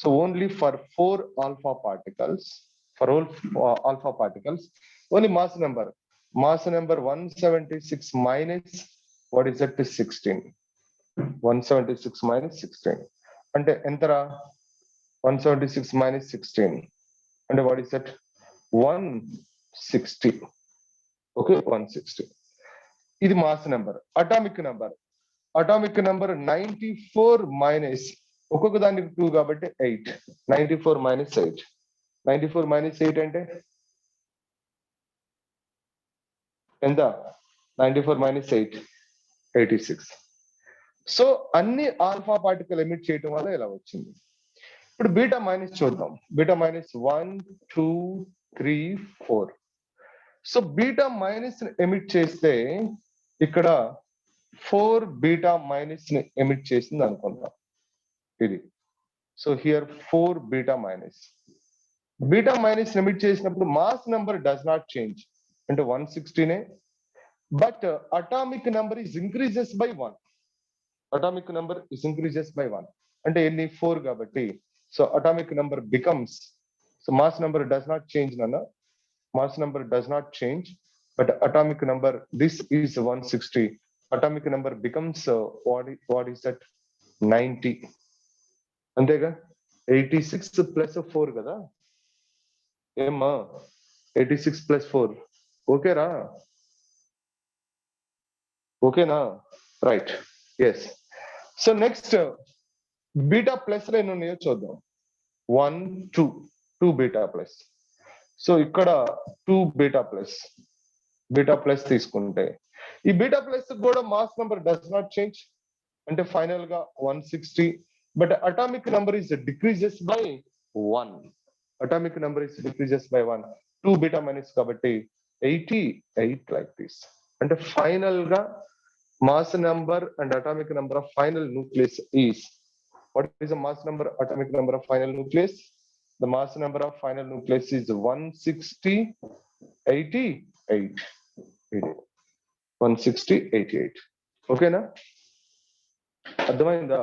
so only for 4 alpha particles, for all alpha particles only mass number 176 minus what is that 16, 176 minus 16 అంటే ఎంతరా? 176 మైనస్ 16 అంటే వాట్ ఇస్ దట్ 160. ఓకే, 160. ఇది mass number. Atomic number 94 minus ఒక్కొక్క దానికి 2 కాబట్టి 8. 94 minus 8, 94 minus 8 అంటే ఎంత? 94 మైనస్ 8 86. సో అన్ని ఆల్ఫా పార్టికల్ ఎమిట్ చేయటం వల్ల ఇలా వచ్చింది. ఇప్పుడు బీటా మైనస్ చూద్దాం. Beta minus 1 2 3 4. So beta minus emit చేస్తే ఇక్కడ 4 బీటా మైనస్ ని ఎమిట్ చేసింది అనుకుందాం ఇది. So here 4 beta minus emit చేసినప్పుడు mass number does not change అంటే 116, but atomic number is increases by 1. Atomic number is increases by 1 అంటే ఎన్ని? 4 కాబట్టి so atomic number becomes, so mass number does not change నాన్న, mass number does not change, but atomic number this is 160. Atomic number becomes what is that 90 అంతేగా. 86 plus 4 కదా ఏమ్మా, 86 plus 4 ఓకేరా? ఓకేనా? Right, yes. So next beta plus లో ఎన్ని ఉన్నాయో చూద్దాం. 1 2 బీటా ప్లస్. సో ఇక్కడ 2 బీటా ప్లస్ తీసుకుంటే ఈ బీటా ప్లస్ కూడా mass number does not change అంటే ఫైనల్ గా 160, but atomic number is decreases by 1. Atomic number is decreases by 1. 2 beta minus కాబట్టి 88 లైక్ దిస్. అంటే ఫైనల్ గా mass number and atomic number of final nucleus is, what is the mass number atomic number of final nucleus? The mass number of final nucleus is 160 88. 160 88. ఓకేనా? అర్థమైందా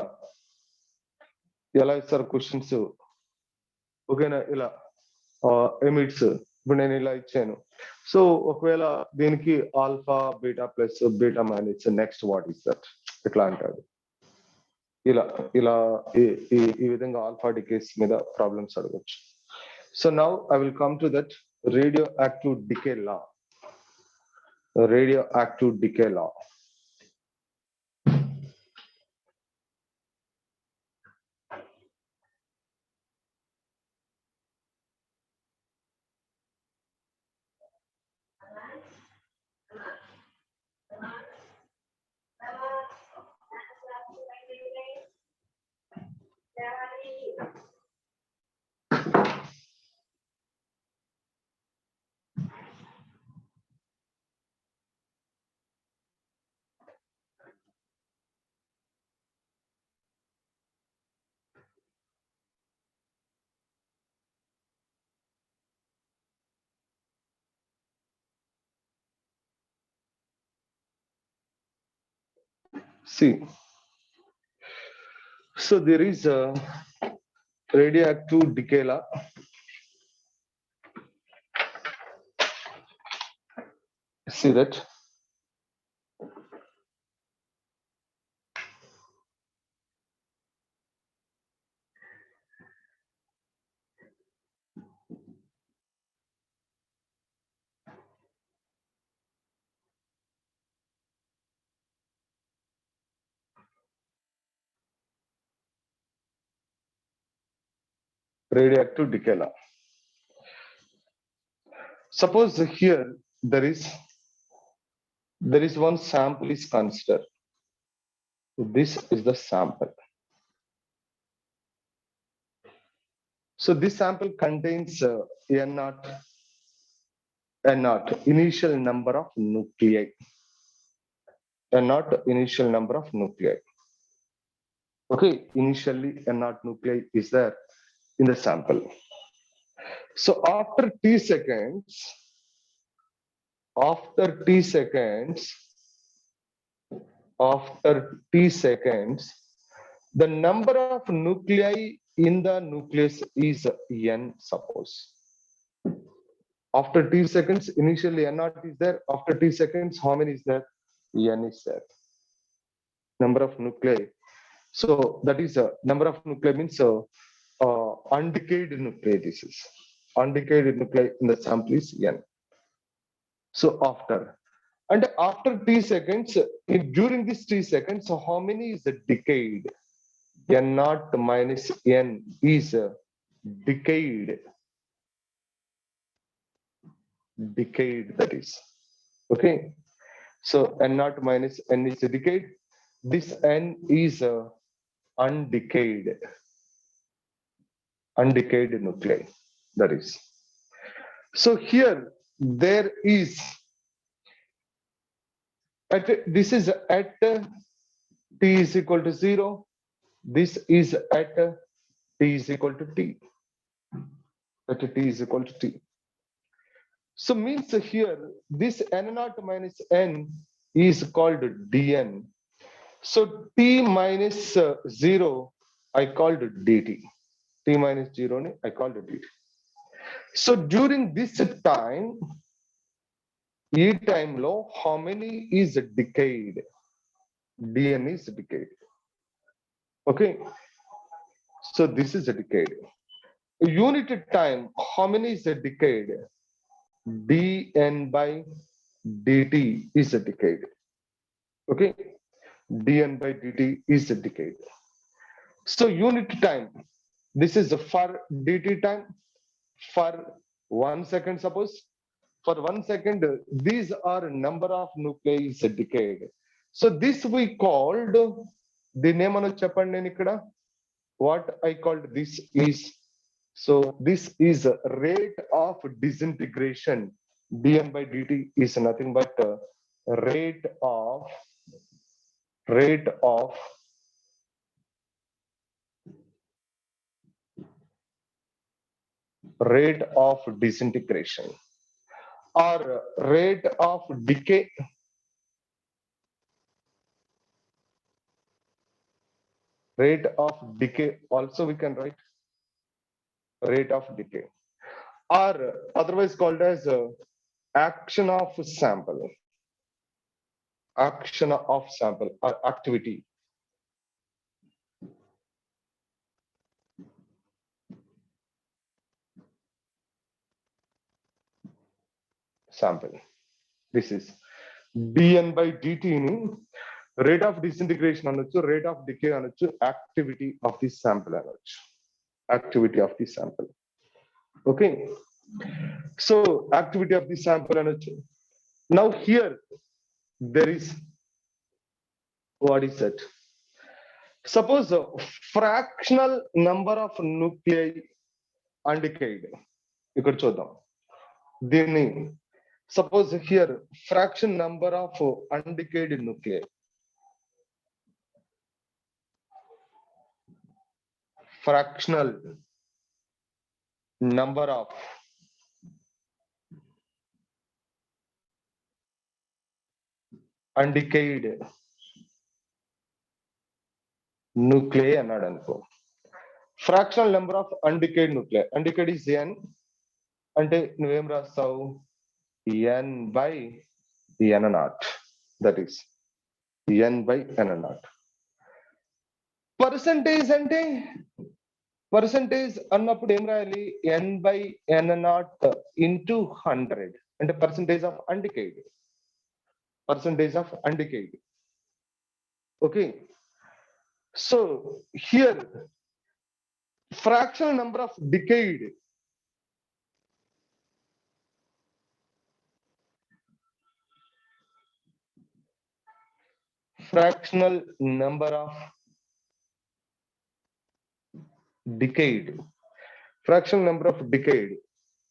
ఎలా ఇస్తారు questions? ఓకేనా? ఇలా emits ఇప్పుడు నేను ఇలా ఇచ్చాను. సో ఒకవేళ దీనికి alpha beta plus beta minus next what is that ఇట్లా అంటాడు. ఇలా ఈ విధంగా ఆల్ఫా డికేస్ మీద ప్రాబ్లమ్స్ అడగచ్చు. So now I will come to that radioactive decay లా. See, so there is a radioactive decay law. See that? Radioactive decay law. Suppose here there is one sample is considered. This is the sample. So this sample contains N naught, initial number of nuclei. N naught, initial number of nuclei. Okay, initially N naught nuclei is there in the sample. So after t seconds, the number of nuclei in the nucleus is N, suppose. After t seconds, initially N naught is there. After t seconds, how many is there? N is there. Number of nuclei. So that is a number of nuclei means undecayed nuclei. This is undecayed nuclei in the sample is N. So after t seconds, during this t seconds, so how many is decayed? N naught minus N is decayed. Decayed, that is. Okay. So N naught minus N is decayed. This N is undecayed. Undecayed nuclei, that is. So here there is this is at t is equal to 0. This is at t is equal to t. At t is equal to t. So means here this N naught minus N is called Dn. So t minus 0 I called dt. T minus 0 I called dt. So during this time, E time low, how many is decayed? Dn is decayed. Okay. So this is a decayed. Unit time, how many is decayed? Dn by dt is decayed. Okay. Dn by dt is decayed. So unit time, this is for dt time for 1 second, suppose. For 1 second, these are number of nuclei is decayed. So this we called the name of Chappan Nikada. What I called this is, so this is rate of disintegration. Dn by dt is nothing but rate of disintegration or rate of decay. Rate of decay also we can write rate of decay, or otherwise called as action of sample. Action of sample or activity. Sample. This is dn by dt ni rate of disintegration అనొచ్చు, rate of decay అనొచ్చు, activity of the sample అనొచ్చు. Activity of the sample. Okay. So activity of the sample అనొచ్చు. Now here there is, what is that? Suppose fractional number of nuclei undecayed. ఇక్కడ చూద్దాం దీన్ని. Suppose here fraction number of undecayed nuclei. Fractional number of undecayed nuclei అన్నాడు అనుకో. Fractional number of అన్డికేడ్ nuclei, అన్డికేడ్ is n అంటే నువ్వేం రాస్తావు, n by n not, that is n by n not. Percentage అంటే percentage అన్నప్పుడు ఏం రాయాలి, n by n not into 100 అంటే percentage of అన్డికేడ్, percentage of అన్డికేడ్. Okay, so here fractional number of decayed fractional number of decayed fractional number of decayed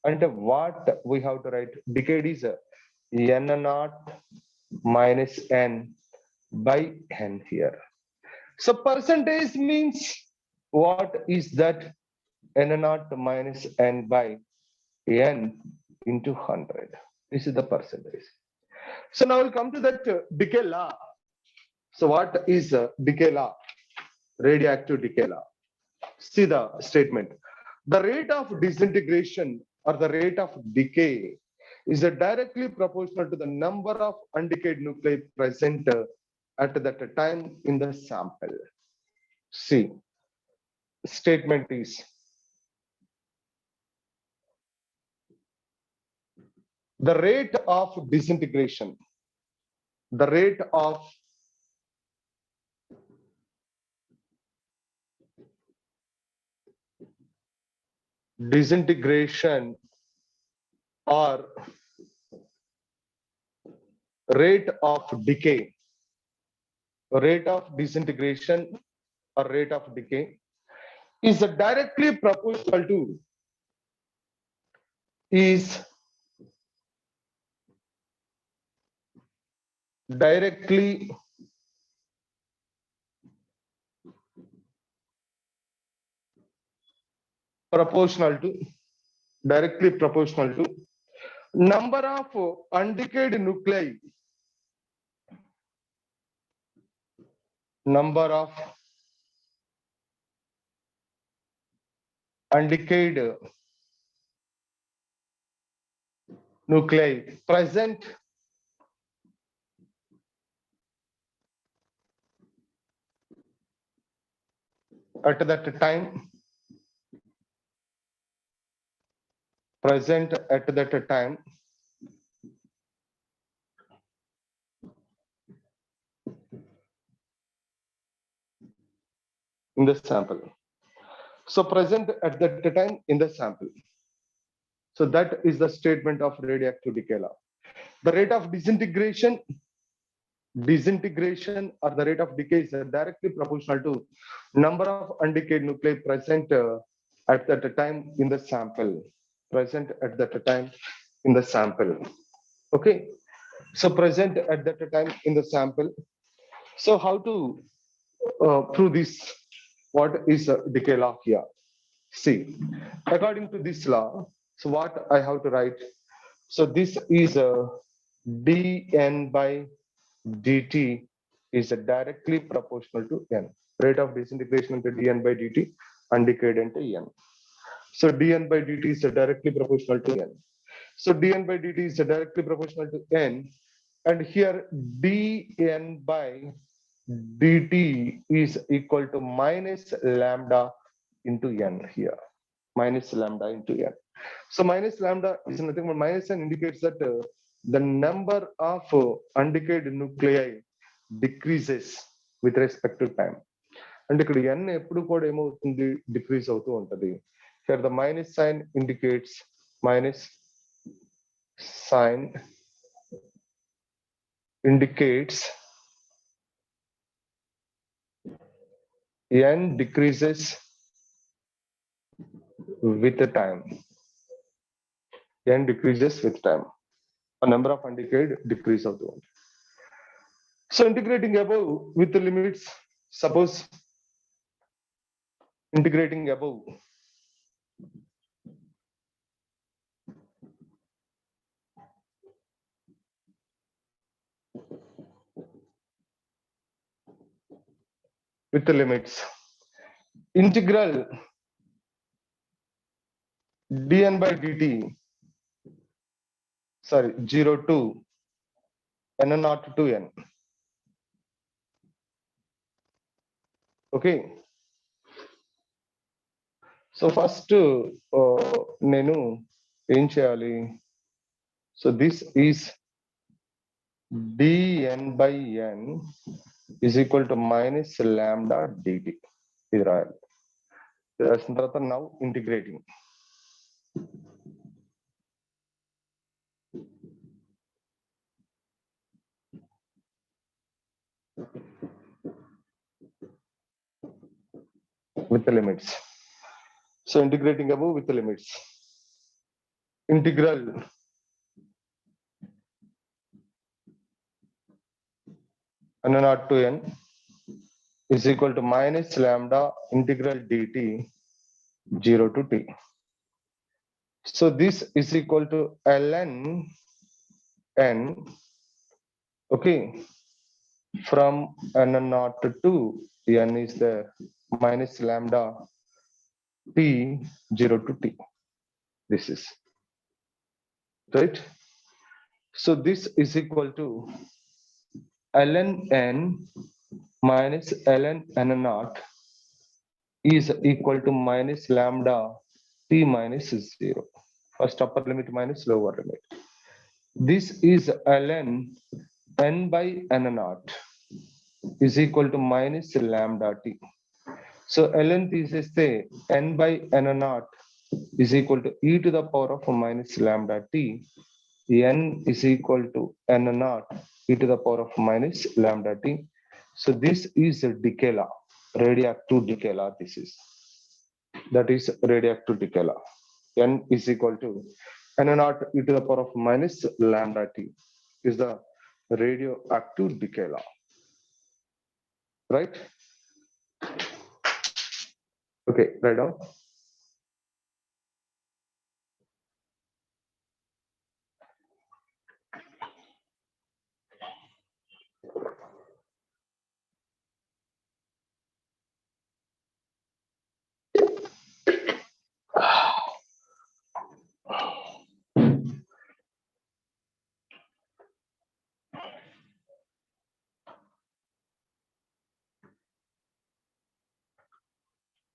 and what we have to write, decayed is n naught minus n by n here. So percentage means what is that, n naught minus n by n into 100. This is the percentage. So now we'll come to that decay law. So what is decay law? Radioactive decay law. See the statement. The rate of disintegration or the rate of decay is directly proportional to the number of undecayed nuclei present at that time in the sample. See, statement is the rate of disintegration, the rate of disintegration or rate of decay, rate of disintegration or rate of decay is directly proportional to, is directly proportional to, directly proportional to number of undecayed nuclei, number of undecayed nuclei present at that time, present at that time in the sample. So present at that time in the sample. So that is the statement of radioactive decay law. The rate of disintegration or the rate of decay is directly proportional to number of undecayed nuclei present at that time in the sample, present at that time in the sample. Okay, so present at that time in the sample. So how to prove this, what is decay law here? See, according to this law, so what I have to write, so this is dn by dt is directly proportional to n. Rate of disintegration into dn by dt, undecayed into n. So dn by dt is directly proportional to n. So dn by dt is directly proportional to n, and here dn by dt is equal to minus lambda into n here, minus lambda into n. So minus lambda is nothing but minus n indicates that the number of undecayed nuclei decreases with respect to time. And ఇక్కడ n ఎప్పుడు కూడా ఏమవుతుంది, decrease అవుతూ ఉంటది. Here the minus sign indicates, minus sign indicates n decreases with the time. N decreases with time. A number of undecayed decrease of the one. So integrating above with the limits, suppose integrating above with the limits. Integral dn by dt, sorry, 0 to n naught to n. Okay. So first నేను ఏం చేయాలి? So this is dn by n is equal to minus lambda dt. ఇది రాయాలి. రాసిన తర్వాత now integrating. With the limits. So integrating above with the limits. Integral n naught to n is equal to minus lambda integral dt 0 to t. So this is equal to ln n, okay, from n naught to n is there, minus lambda t 0 to t. This is right. So this is equal to ln n minus ln n naught is equal to minus lambda t minus 0. First upper limit minus lower limit. This is ln n by n naught is equal to minus lambda t. So ln తీసేస్తే n by n naught is equal to e to the power of minus lambda t. N is equal to n naught e to the power of minus lambda t. So this is a decay law, radioactive decay law. This is, that is radioactive decay law. N is equal to n naught e to the power of minus lambda t is the radioactive decay law, right? Okay, right now.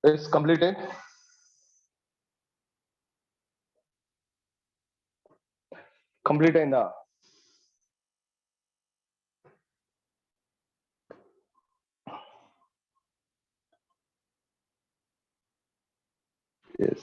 It's completed. Complete in the yes.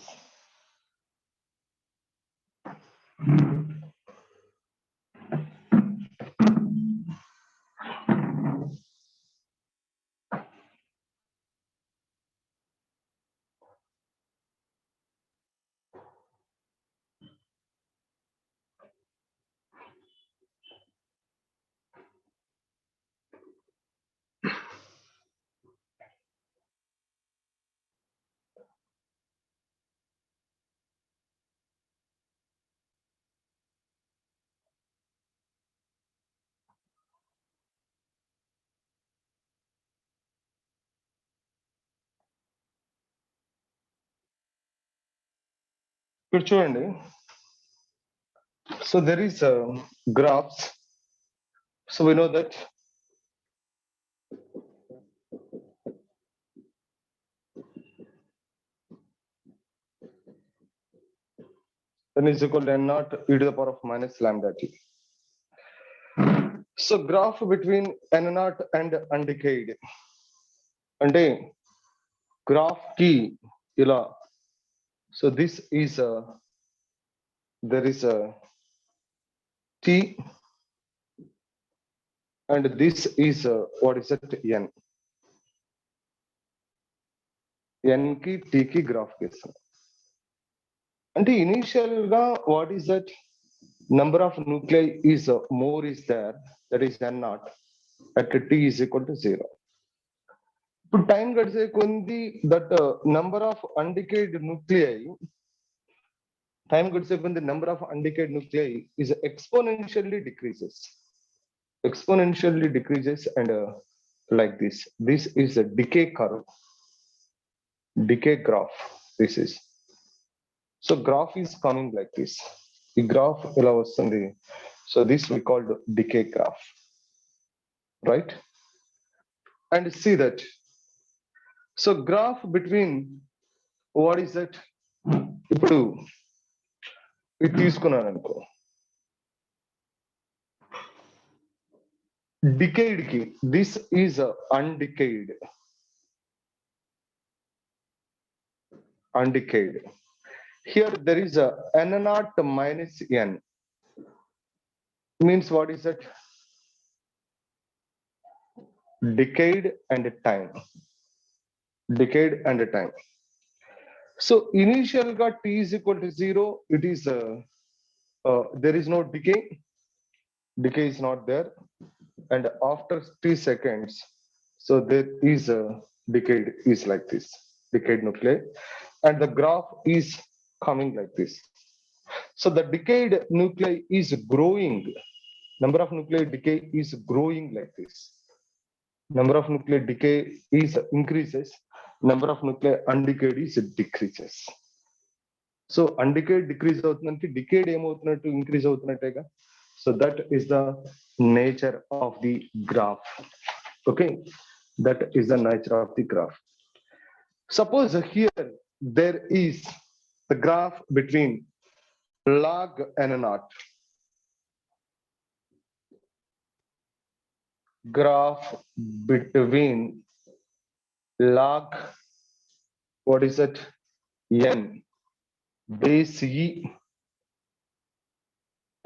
Good చూడండి. So there is graphs. So we know that n is equal to n naught e to the power of minus lambda t. So graph between n naught and undecayed. అంటే graph కి ఇలా. So this is there is a t and this is what is it, n. n కి t కి graph గీస్తాం. అంటే initial గా what is that number of nuclei is more is there, that is n naught at t is equal to 0. ఇప్పుడు time గడిచే కొంది that number of అన్డికేడ్ nuclei, time గడిచే కొంది number of undecayed nuclei is exponentially decreases and like this. This is a decay curve, decay graph. This is. So graph is coming like this. The graph ఇలా వస్తుంది. So this we called decay graph, right? And see that. So graph between, what is that? ఇప్పుడు ఇది తీసుకున్నాను అనుకో, decayed ki, this is a undecayed. Here there is a n0 minus n, means what is that? Decayed and time. Decayed and time. So initial got t is equal to 0, it is there is no decay. Decay is not there. And after t seconds, so there is a decayed is like this, decayed nuclei, and the graph is coming like this. So the decayed nuclei is growing. Number of nuclei decay is growing like this. Number of nuclei decay is increases. Number of nuclei undecayed is decreases. So undecayed decrease అవుతుందంటే decayed ఏమవుతున్నట్టు increase అవుతున్నట్టేగా. So that is the nature of the graph. Okay, that is the nature of the graph. Suppose here there is the graph between log n0, graph between log, what is it, n base e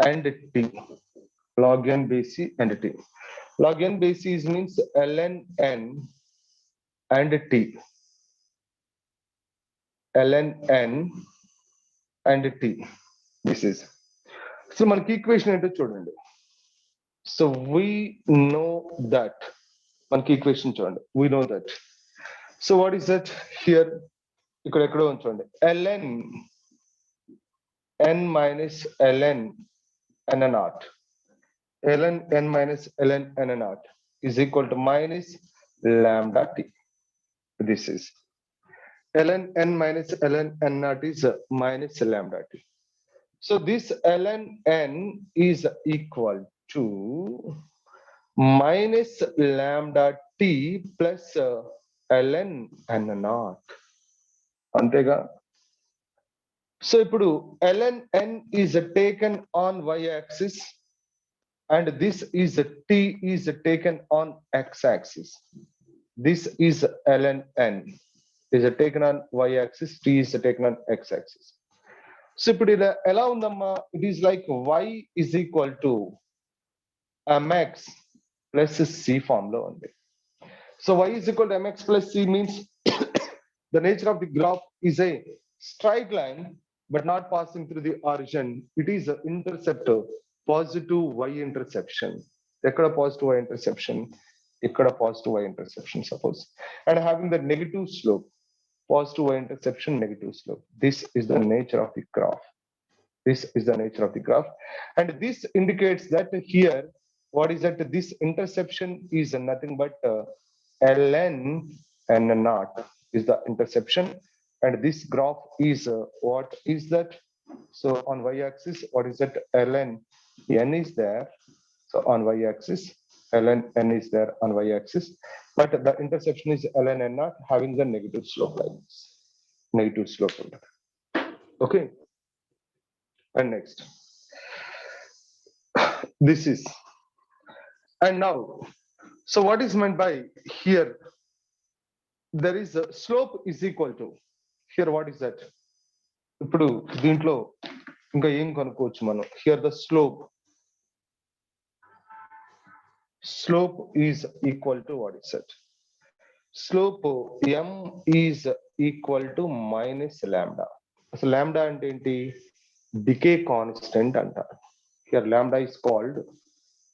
and t, log n base e and t. Log n base e means ln n and t, ln n and t. This is. So మనకి equation ఏంటో చూడండి. So we know that, మనకి equation చూడండి, we know that. So what is that here? ఇక్కడ ఎక్కడో ఉంచండి, ln n minus ln n naught, ln n minus ln n naught is equal to minus lambda t. This is ln n minus ln n naught is minus lambda t. So this ln n is equal to minus lambda t plus ln n naught. అంతేగా. So ఇప్పుడు ln n is taken on y-axis and this is t is taken on x-axis. This is ln n is taken on y-axis, t is taken on x-axis. So ఇప్పుడు ఇలా ఎలా ఉందమ్మా, it is like y is equal to mx plus c form లో ఉంది. So y is equal to mx plus c means the nature of the graph is a straight line but not passing through the origin. It is an interceptor, positive y interception. Ekkada positive y interception, ikkada positive y interception suppose, and having the negative slope, positive y interception, negative slope. This is the nature of the graph. This is the nature of the graph, and this indicates that here, what is that, this interception is nothing but ln n naught is the interception, and this graph is what is that? So on y-axis, what is that? ln n is there. So on y-axis, ln n is there on y-axis, but the interception is ln n naught having the negative slope like this. Negative slope. Okay. And next, this is, and now, so what is meant by here? There is a slope is equal to, here what is that? ఇప్పుడు దీంట్లో ఇంకా ఏం కనుక్కోవచ్చు మనం, here the slope is equal to, what is that? Slope m is equal to minus lambda. అసలు lambda అంటే ఏంటి? Decay constant అంటారు. Here lambda is called,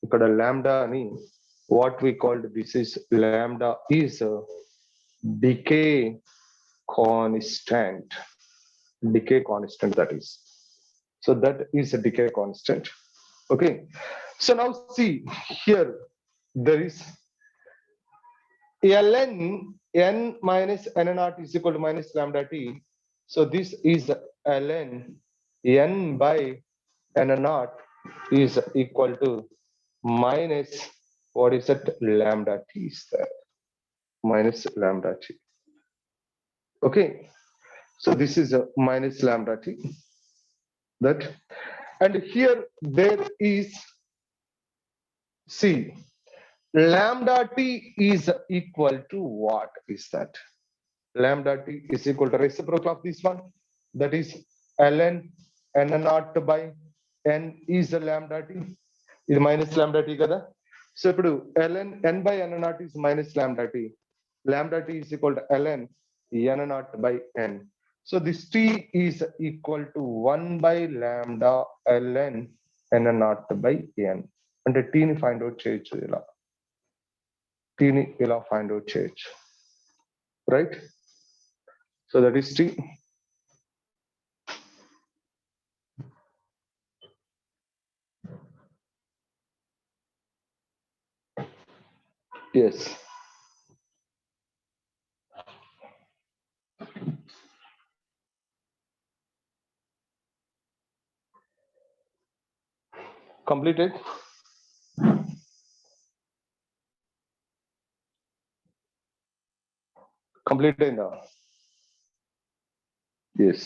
ఇక్కడ lambda అని what we called, this is lambda is decay constant. Decay constant, that is. So that is a decay constant. Okay. So now see here, there is ln n minus n naught is equal to minus lambda t. So this is ln n by n naught is equal to minus, what is it, lambda t is there, minus lambda t. Okay, so this is a minus lambda t, that, and here there is, see, lambda t is equal to what is that? Lambda t is equal to reciprocal of this one, that is ln n naught by n is a lambda t. ఇది minus lambda t కదా. So ఇప్పుడు ln n by n naught is minus lambda t. Lambda t is equal to ln n naught by n. So this t is equal to 1 by lambda ln n naught by n. అంటే t ని find out చేయొచ్చు ఇలా, t ని ఇలా find out చేయొచ్చు, right? So that is t. Yes. Completed. Completed now. Yes.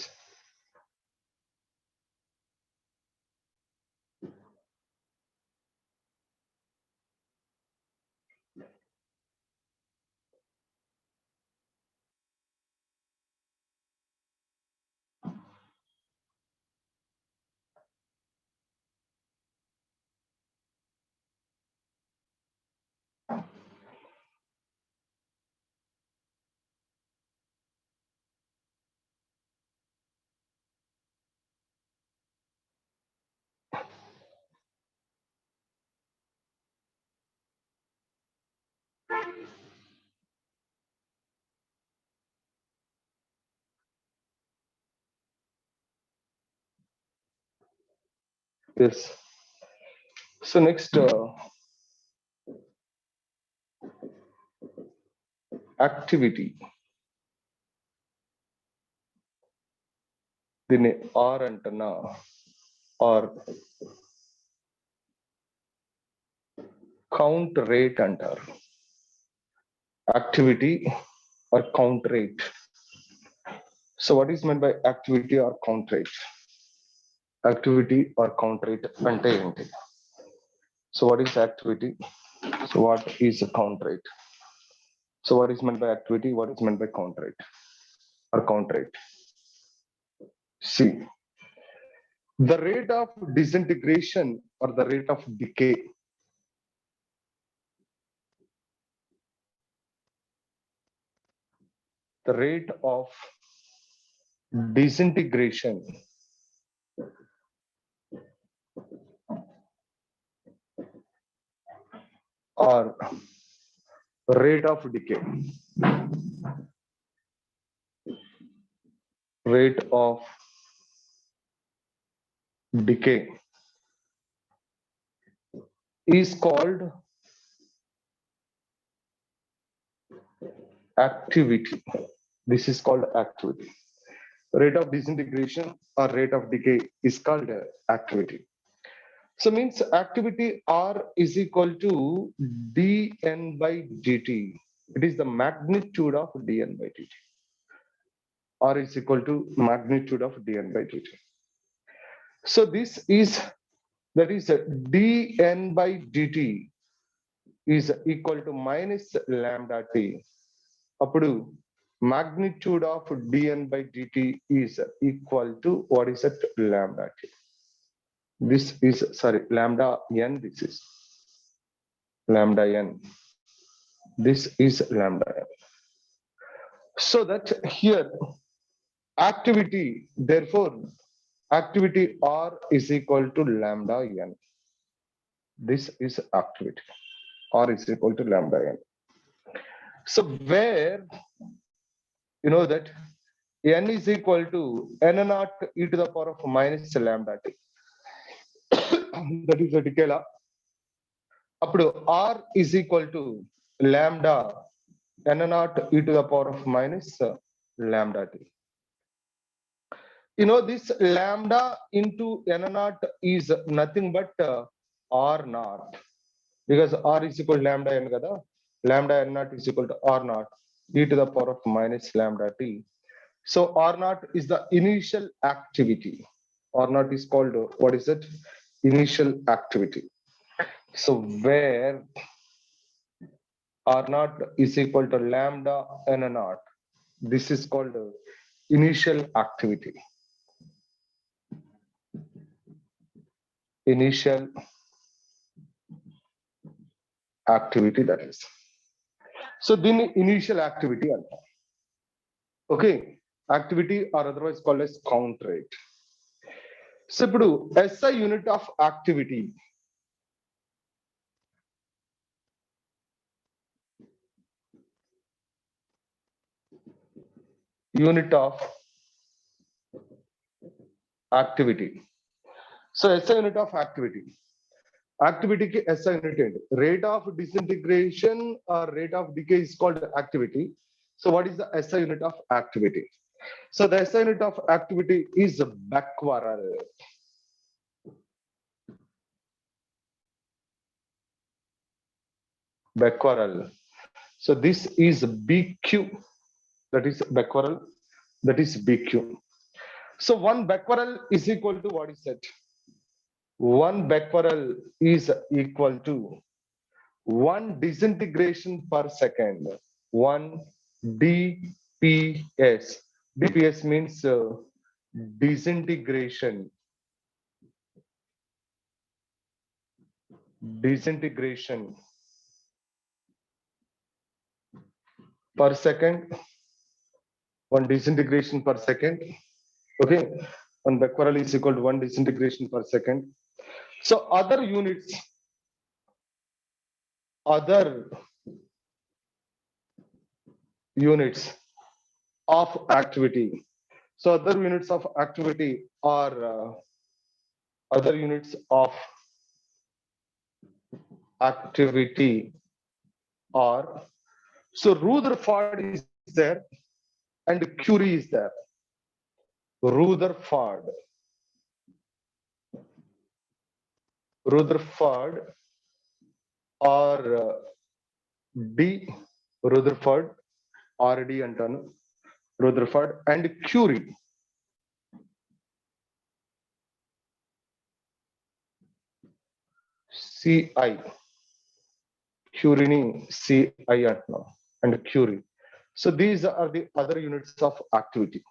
Yes. So next activity. దీన్ని are అంటున్నా, are count rate అంటారు. Activity are count rate. So what is meant by activity or count rate? Activity or count rate అంటే ఏంటి? So what is activity? So what is a count rate? So what is meant by activity? What is meant by count rate or count rate? See, the rate of disintegration or the rate of decay. The rate of disintegration or rate of decay. Rate of decay is called activity. This is called activity. Rate of disintegration or rate of decay is called activity. So means activity R is equal to dn by dt. It is the magnitude of dn by dt. R is equal to magnitude of dn by dt. So this is, that is dn by dt is equal to minus lambda t. అప్పుడు magnitude of dn by dt is equal to, what is it, lambda t. This is, sorry, lambda n, this is lambda n, this is lambda n. So that here activity, therefore activity R is equal to lambda n. This is activity. R is equal to lambda n. So where you know that n is equal to n naught e to the power of minus lambda t. That is a decay law. అప్పుడు R is equal to lambda n naught e to the power of minus lambda t. You know, this lambda into n naught is nothing but r naught, because r is equal to lambda n kada, lambda n naught is equal to r naught e to the power of minus lambda t. So r naught is the initial activity. R naught is called, what is it? Initial activity. So where r naught is equal to lambda n naught, this is called initial activity. Initial activity, that is. So then initial activity, okay, activity or otherwise called as count rate. So ఇప్పుడు SI unit of activity, unit of activity. So SI unit of activity. Activity ki SI unit ఏంటి? Rate of disintegration or rate of decay is called activity. So what is the SI unit of activity? So the SI unit of activity is Becquerel. Becquerel. So this is BQ. That is Becquerel. That is BQ. So 1 Becquerel is equal to, what is that? 1 Becquerel is equal to 1 disintegration per second. 1 DPS. DPS means disintegration. Disintegration per second. 1 disintegration per second. Okay. 1 Becquerel is equal to 1 disintegration per second. So other units of activity. So other units of activity are other units of activity are, so Rutherford is there and Curie is there. Rutherford or D, Rutherford RD antanu, Rutherford and Curie. CI, Curie CI antanu and Curie. So these are the other units of activity.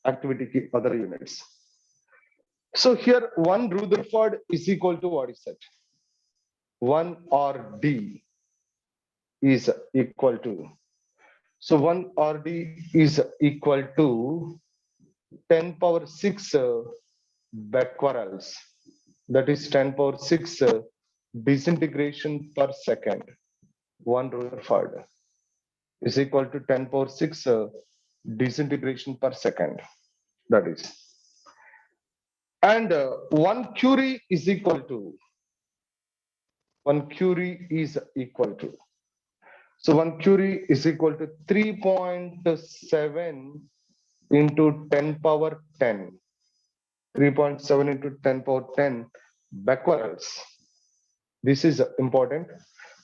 Activity ki other units. So here 1 Rutherford is equal to, what is that? 1 RD is equal to, so 1 RD is equal to 10 power 6 Becquerels. That is 10 power 6 disintegration per second. 1 Rutherford is equal to 10 power 6 disintegration per second. That is. And 1 Curie is equal to, 1 Curie is equal to, so 1 Curie is equal to 3.7 into 10 power 10. 3.7 into 10 power 10 Becquerels. This is important.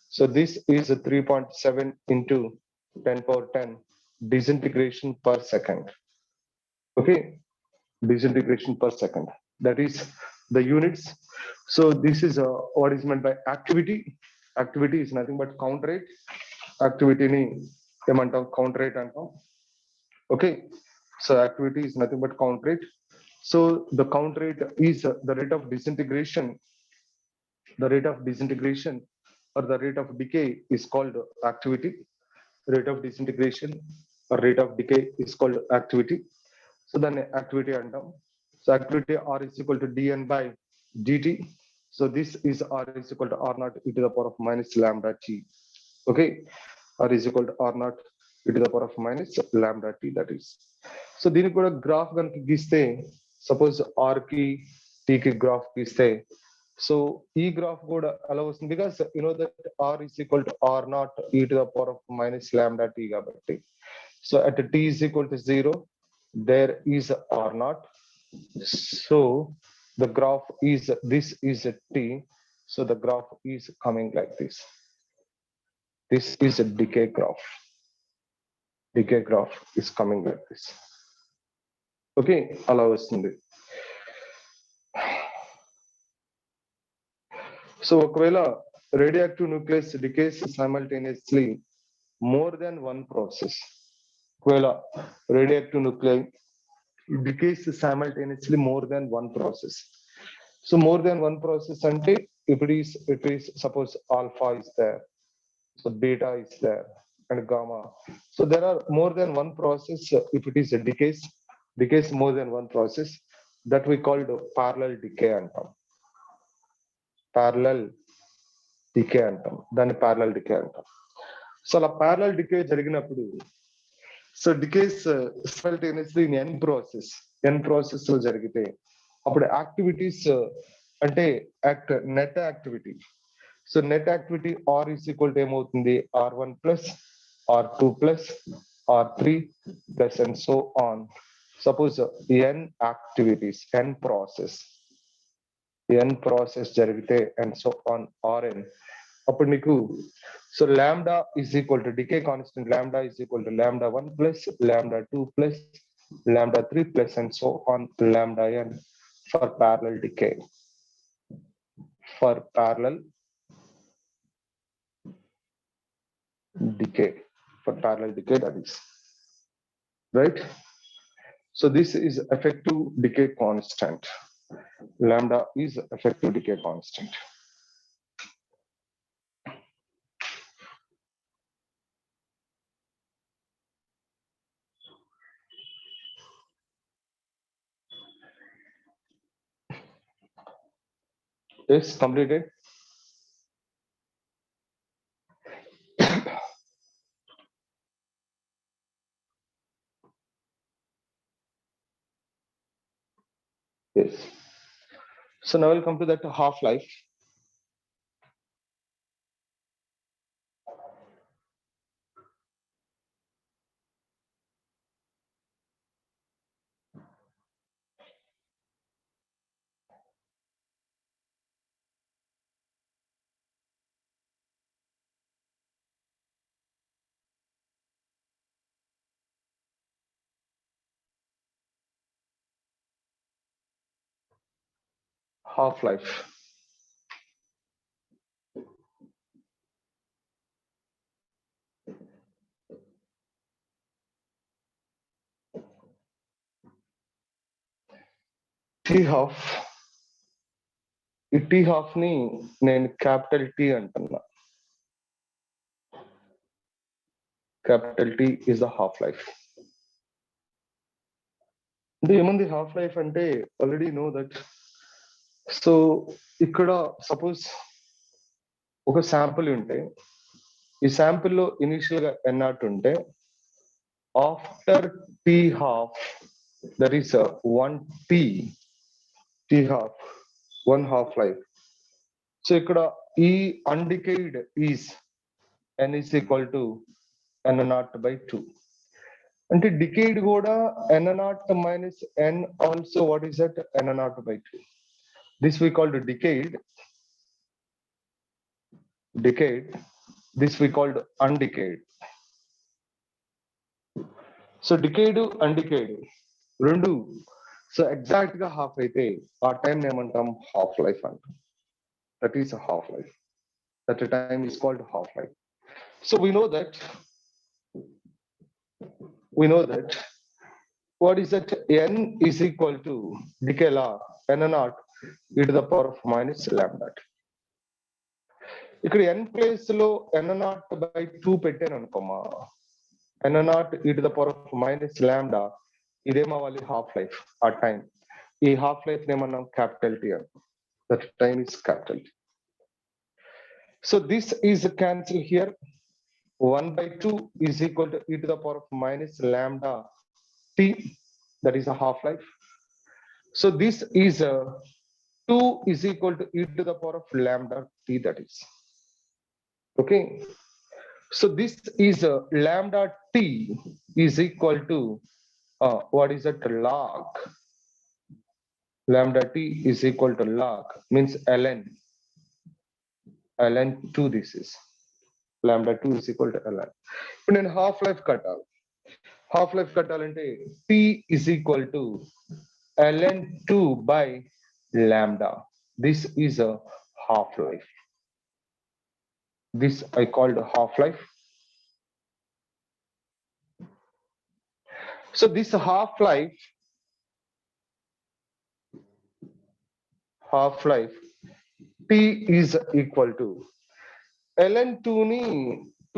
So this is a 3.7 into 10 power 10 disintegration per second. Okay, disintegration per second. That is the units. So this is what is meant by activity. Activity is nothing but count rate. Activity ni emantam count rate antam. Okay, so activity is nothing but count rate. So the count rate is the rate of disintegration. The rate of disintegration or the rate of decay is called activity. Rate of disintegration or rate of decay is called activity. So then activity antam. So activity R is equal to dN by dt. So this is R is equal to R naught e to the power of minus lambda t. Okay, R is equal to R naught e to the power of minus lambda t, that is. So దీనికి కూడా graph కనుక గీస్తే, suppose R కి T కి graph గీస్తే, So E graph కూడా అలా వస్తుంది because you know that R is equal to R naught e to the power of minus lambda t కాబట్టి. So at t is equal to 0, there is R naught. So the graph is, this is a t. So the graph is coming like this. This is a decay graph. Decay graph is coming like this. Okay, అలా వస్తుంది. So ఒకవేళ radioactive nucleus decays simultaneously more than one process. ఒకవేళ radioactive nuclei decays simultaneously more than one process. So more than one process ante if it is suppose alpha is there, so beta is there, and gamma. So there are more than one process. If it is a decays more than one process, that we called parallel decay antam. Parallel decay అంటాం, దాన్ని parallel decay అంటాం. So అలా parallel decay జరిగినప్పుడు, so decays simultaneously in n process లో జరిగితే అప్పుడు activities అంటే net activity. So net activity R is equal to ఏమవుతుంది, R1 plus R2 plus R3 plus and so on. Suppose n activities, n process జరిగితే and so on Rn, అప్పుడు నీకు so lambda is equal to decay constant, lambda is equal to lambda 1 plus lambda 2 plus lambda 3 plus and so on lambda n for parallel decay. For parallel decay, that is right. So this is effective decay constant. Lambda is effective decay constant. Yes, completed. Yes. So now we'll come to that half-life. Half-life. T-half. ఈ T-half ని నేను capital T అంటున్నా. Capital T is the half-life. అంటే ఏముంది half life అంటే already know that. So ఇక్కడ suppose ఒక sample ఉంటే, ఈ శాంపుల్లో ఇనిషియల్ గా n0 ఉంటే, after T-half there is a 1T T-half, one half-life. So ఇక్కడ ఈ undecayed is n is equal to n0/2. అంటే decayed కూడా n0 minus n also what is that, n0/2. This we called decayed. This we called undecayed. So decayed undecayed రెండు so exact గా half అయితే ఆ time ఏమంటాం, half life అంటాం. That is half life. That time is called half life. So we know that what is that, n is equal to decay law n0 e to the power of minus lambda. ఇక్కడ n place లో n0/2 పెట్టాను అనుకోమా, n0 e to the power of minus lambda, ఇదేమవ్వాలి half life. ఆ time, ఈ half life ఏమన్నాం, capital T అని. That time is capital T. So this is cancel here. 1/2 is equal to e to the power of minus lambda T, that is a half life. So this is 2 is equal to e to the power of lambda t, that is. Okay. So this is lambda t is equal to what is it? Log. Lambda t is equal to log means ln 2. This is lambda 2 is equal to ln. ఇప్పుడు నేను half life కట్టాలి. Half life కట్టాలంటే t is equal to ln 2 by lambda. This is a half life. This I called half life. So this half life t is equal to ln 2 ni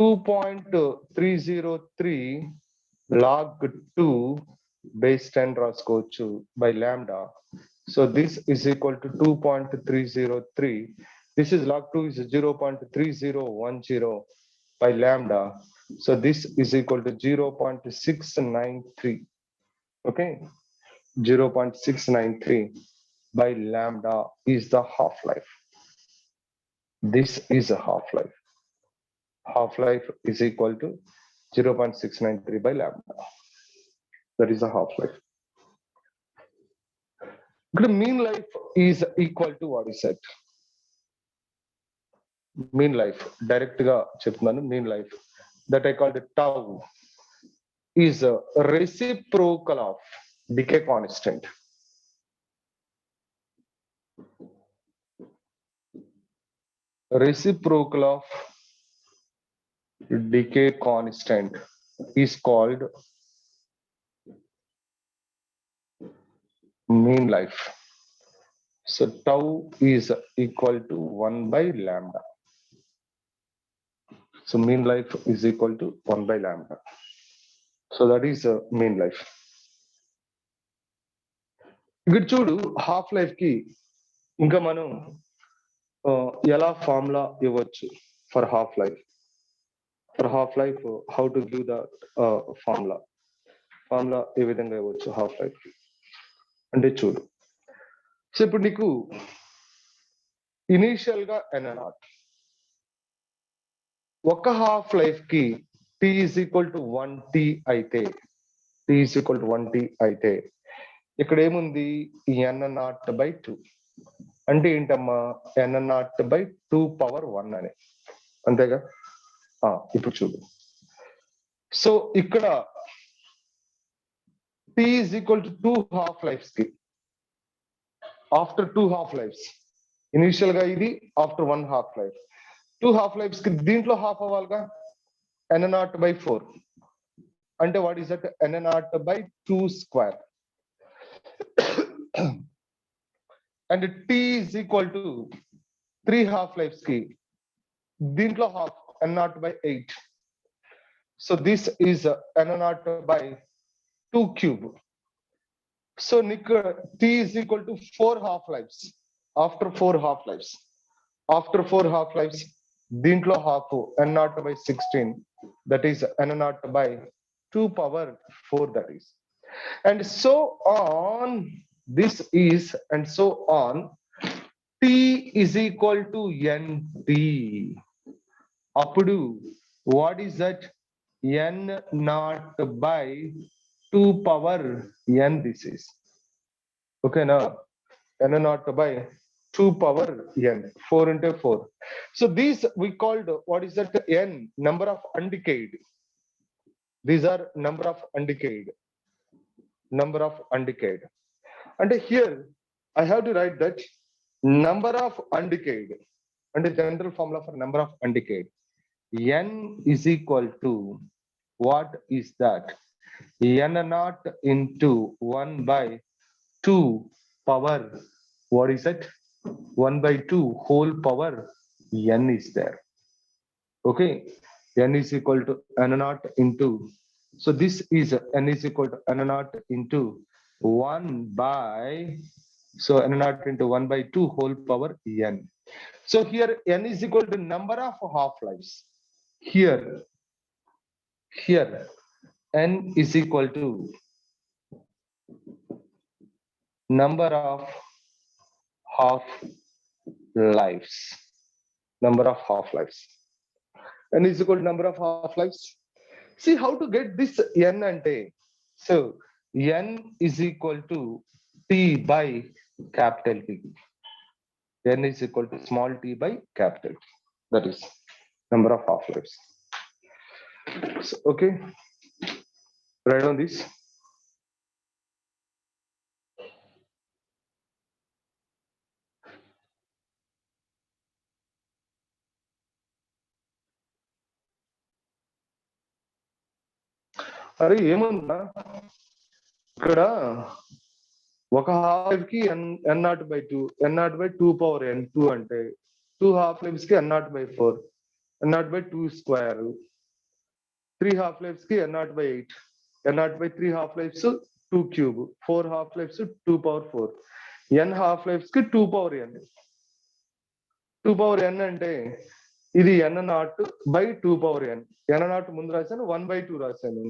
2.303 log 2 base 10 రాసుకోవచ్చు by lambda. So this is equal to 2.303. This is log 2 is 0.3010 by lambda. So this is equal to 0.693. Okay, 0.693 by lambda is the half-life. This is a half-life. Half-life is equal to 0.693 by lambda. That is a half-life. The mean life is equal to what is it? Mean life. Direct ga cheptunanu mean life. That I called tau is a reciprocal of decay constant. Reciprocal of decay constant is called mean life. So tau is equal to 1 by lambda. So mean life is equal to 1 by lambda. So that is mean life. ఇక్కడ చూడు half life కి ఇంకా మనం ఎలా formula ఇవ్వచ్చు for half life. For half life how to give the formula ఏ విధంగా ఇవ్వచ్చు హాఫ్ లైఫ్ అంటే చూడు. సో ఇప్పుడు నీకు ఇనీషియల్ గా n0 ఒక హాఫ్ లైఫ్ కి t is equal to 1t అయితే ఇక్కడ ఏముంది n0/2 అంటే ఏంటమ్మా n0/2 పవర్ 1 అని, అంతేగా. ఇప్పుడు చూడు. సో ఇక్కడ t is equal to 2 half lives కి ఆఫ్టర్ 2 హాఫ్ లైఫ్స్, ఇనిషియల్ గా ఇది after 1 half life, 2 half lives కి దీంట్లో హాఫ్ అవ్వాలిగా n0/4 అంటే what is that n0/2 square. And t is equal to 3 half lives కి దీంట్లో half n0/8. So this is n0/2 cube. So నీకు t is equal to 4 half lives after 4 half lives. After 4 half lifes దీంట్లో half n0/16, that is n0/2 power 4, that is. And so on, this is, and so on, t is equal to nt. Appudu what is that? n0/2 power n, this is. Okay, now n0/2 power n, 4 into 4. So these we called, what is that? N, number of undecayed. These are number of undecayed. And here I have to write that number of undecayed, and the general formula for number of undecayed, n is equal to, what is that? n0 into 1/2 power, what is it? 1/2 whole power n is there. Okay, n is equal to n0 into, so this is n is equal to n0 into 1 by, so n0 into 1/2 whole power n. So here n is equal to number of half lives. Here n is equal to number of half lives. Number of half lives. N is equal to number of half lives. See how to get this n ante. So n is equal to t by capital T. N is equal to small t by capital T. That is number of half lives. So, okay, write on this. అరే ఏముందా ఇక్కడ ఒక half కి n not by 2 n not by 2 power n 2 అంటే 2 half lives కి n not by 4 n not by 2 square 3 half lives కి n not by 8 n not by 3 half lives 2 cube 4 half lives 2 power 4 n half lives కి 2 power n 2 power n అంటే ఇది n not by 2 power n n not ముందు రాశాను 1 by 2 రాశాను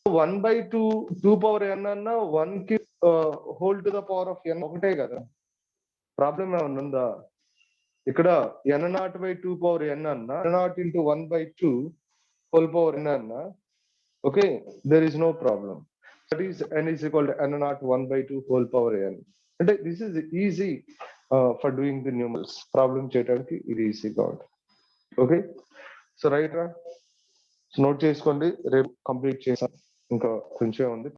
1 by 2 2 power n అన్న 1 కి whole to the power of n ఒకటే కదా. ప్రాబ్లం ఏమన్నా ఉందా ఇక్కడ n not by 2 power n అన్న n not into 1 by 2 whole power n అన్న okay there is no problem. That is n is equal to n not 1 by 2 whole power n. అంటే this is easy for doing the numerals. Problem చేయడానికి ఇది ఈజీగా ఉంటుంది. Okay so right రా note చేసుకోండి, రేపు complete చేసాం, ఇంకా కొంచెం ఉంది.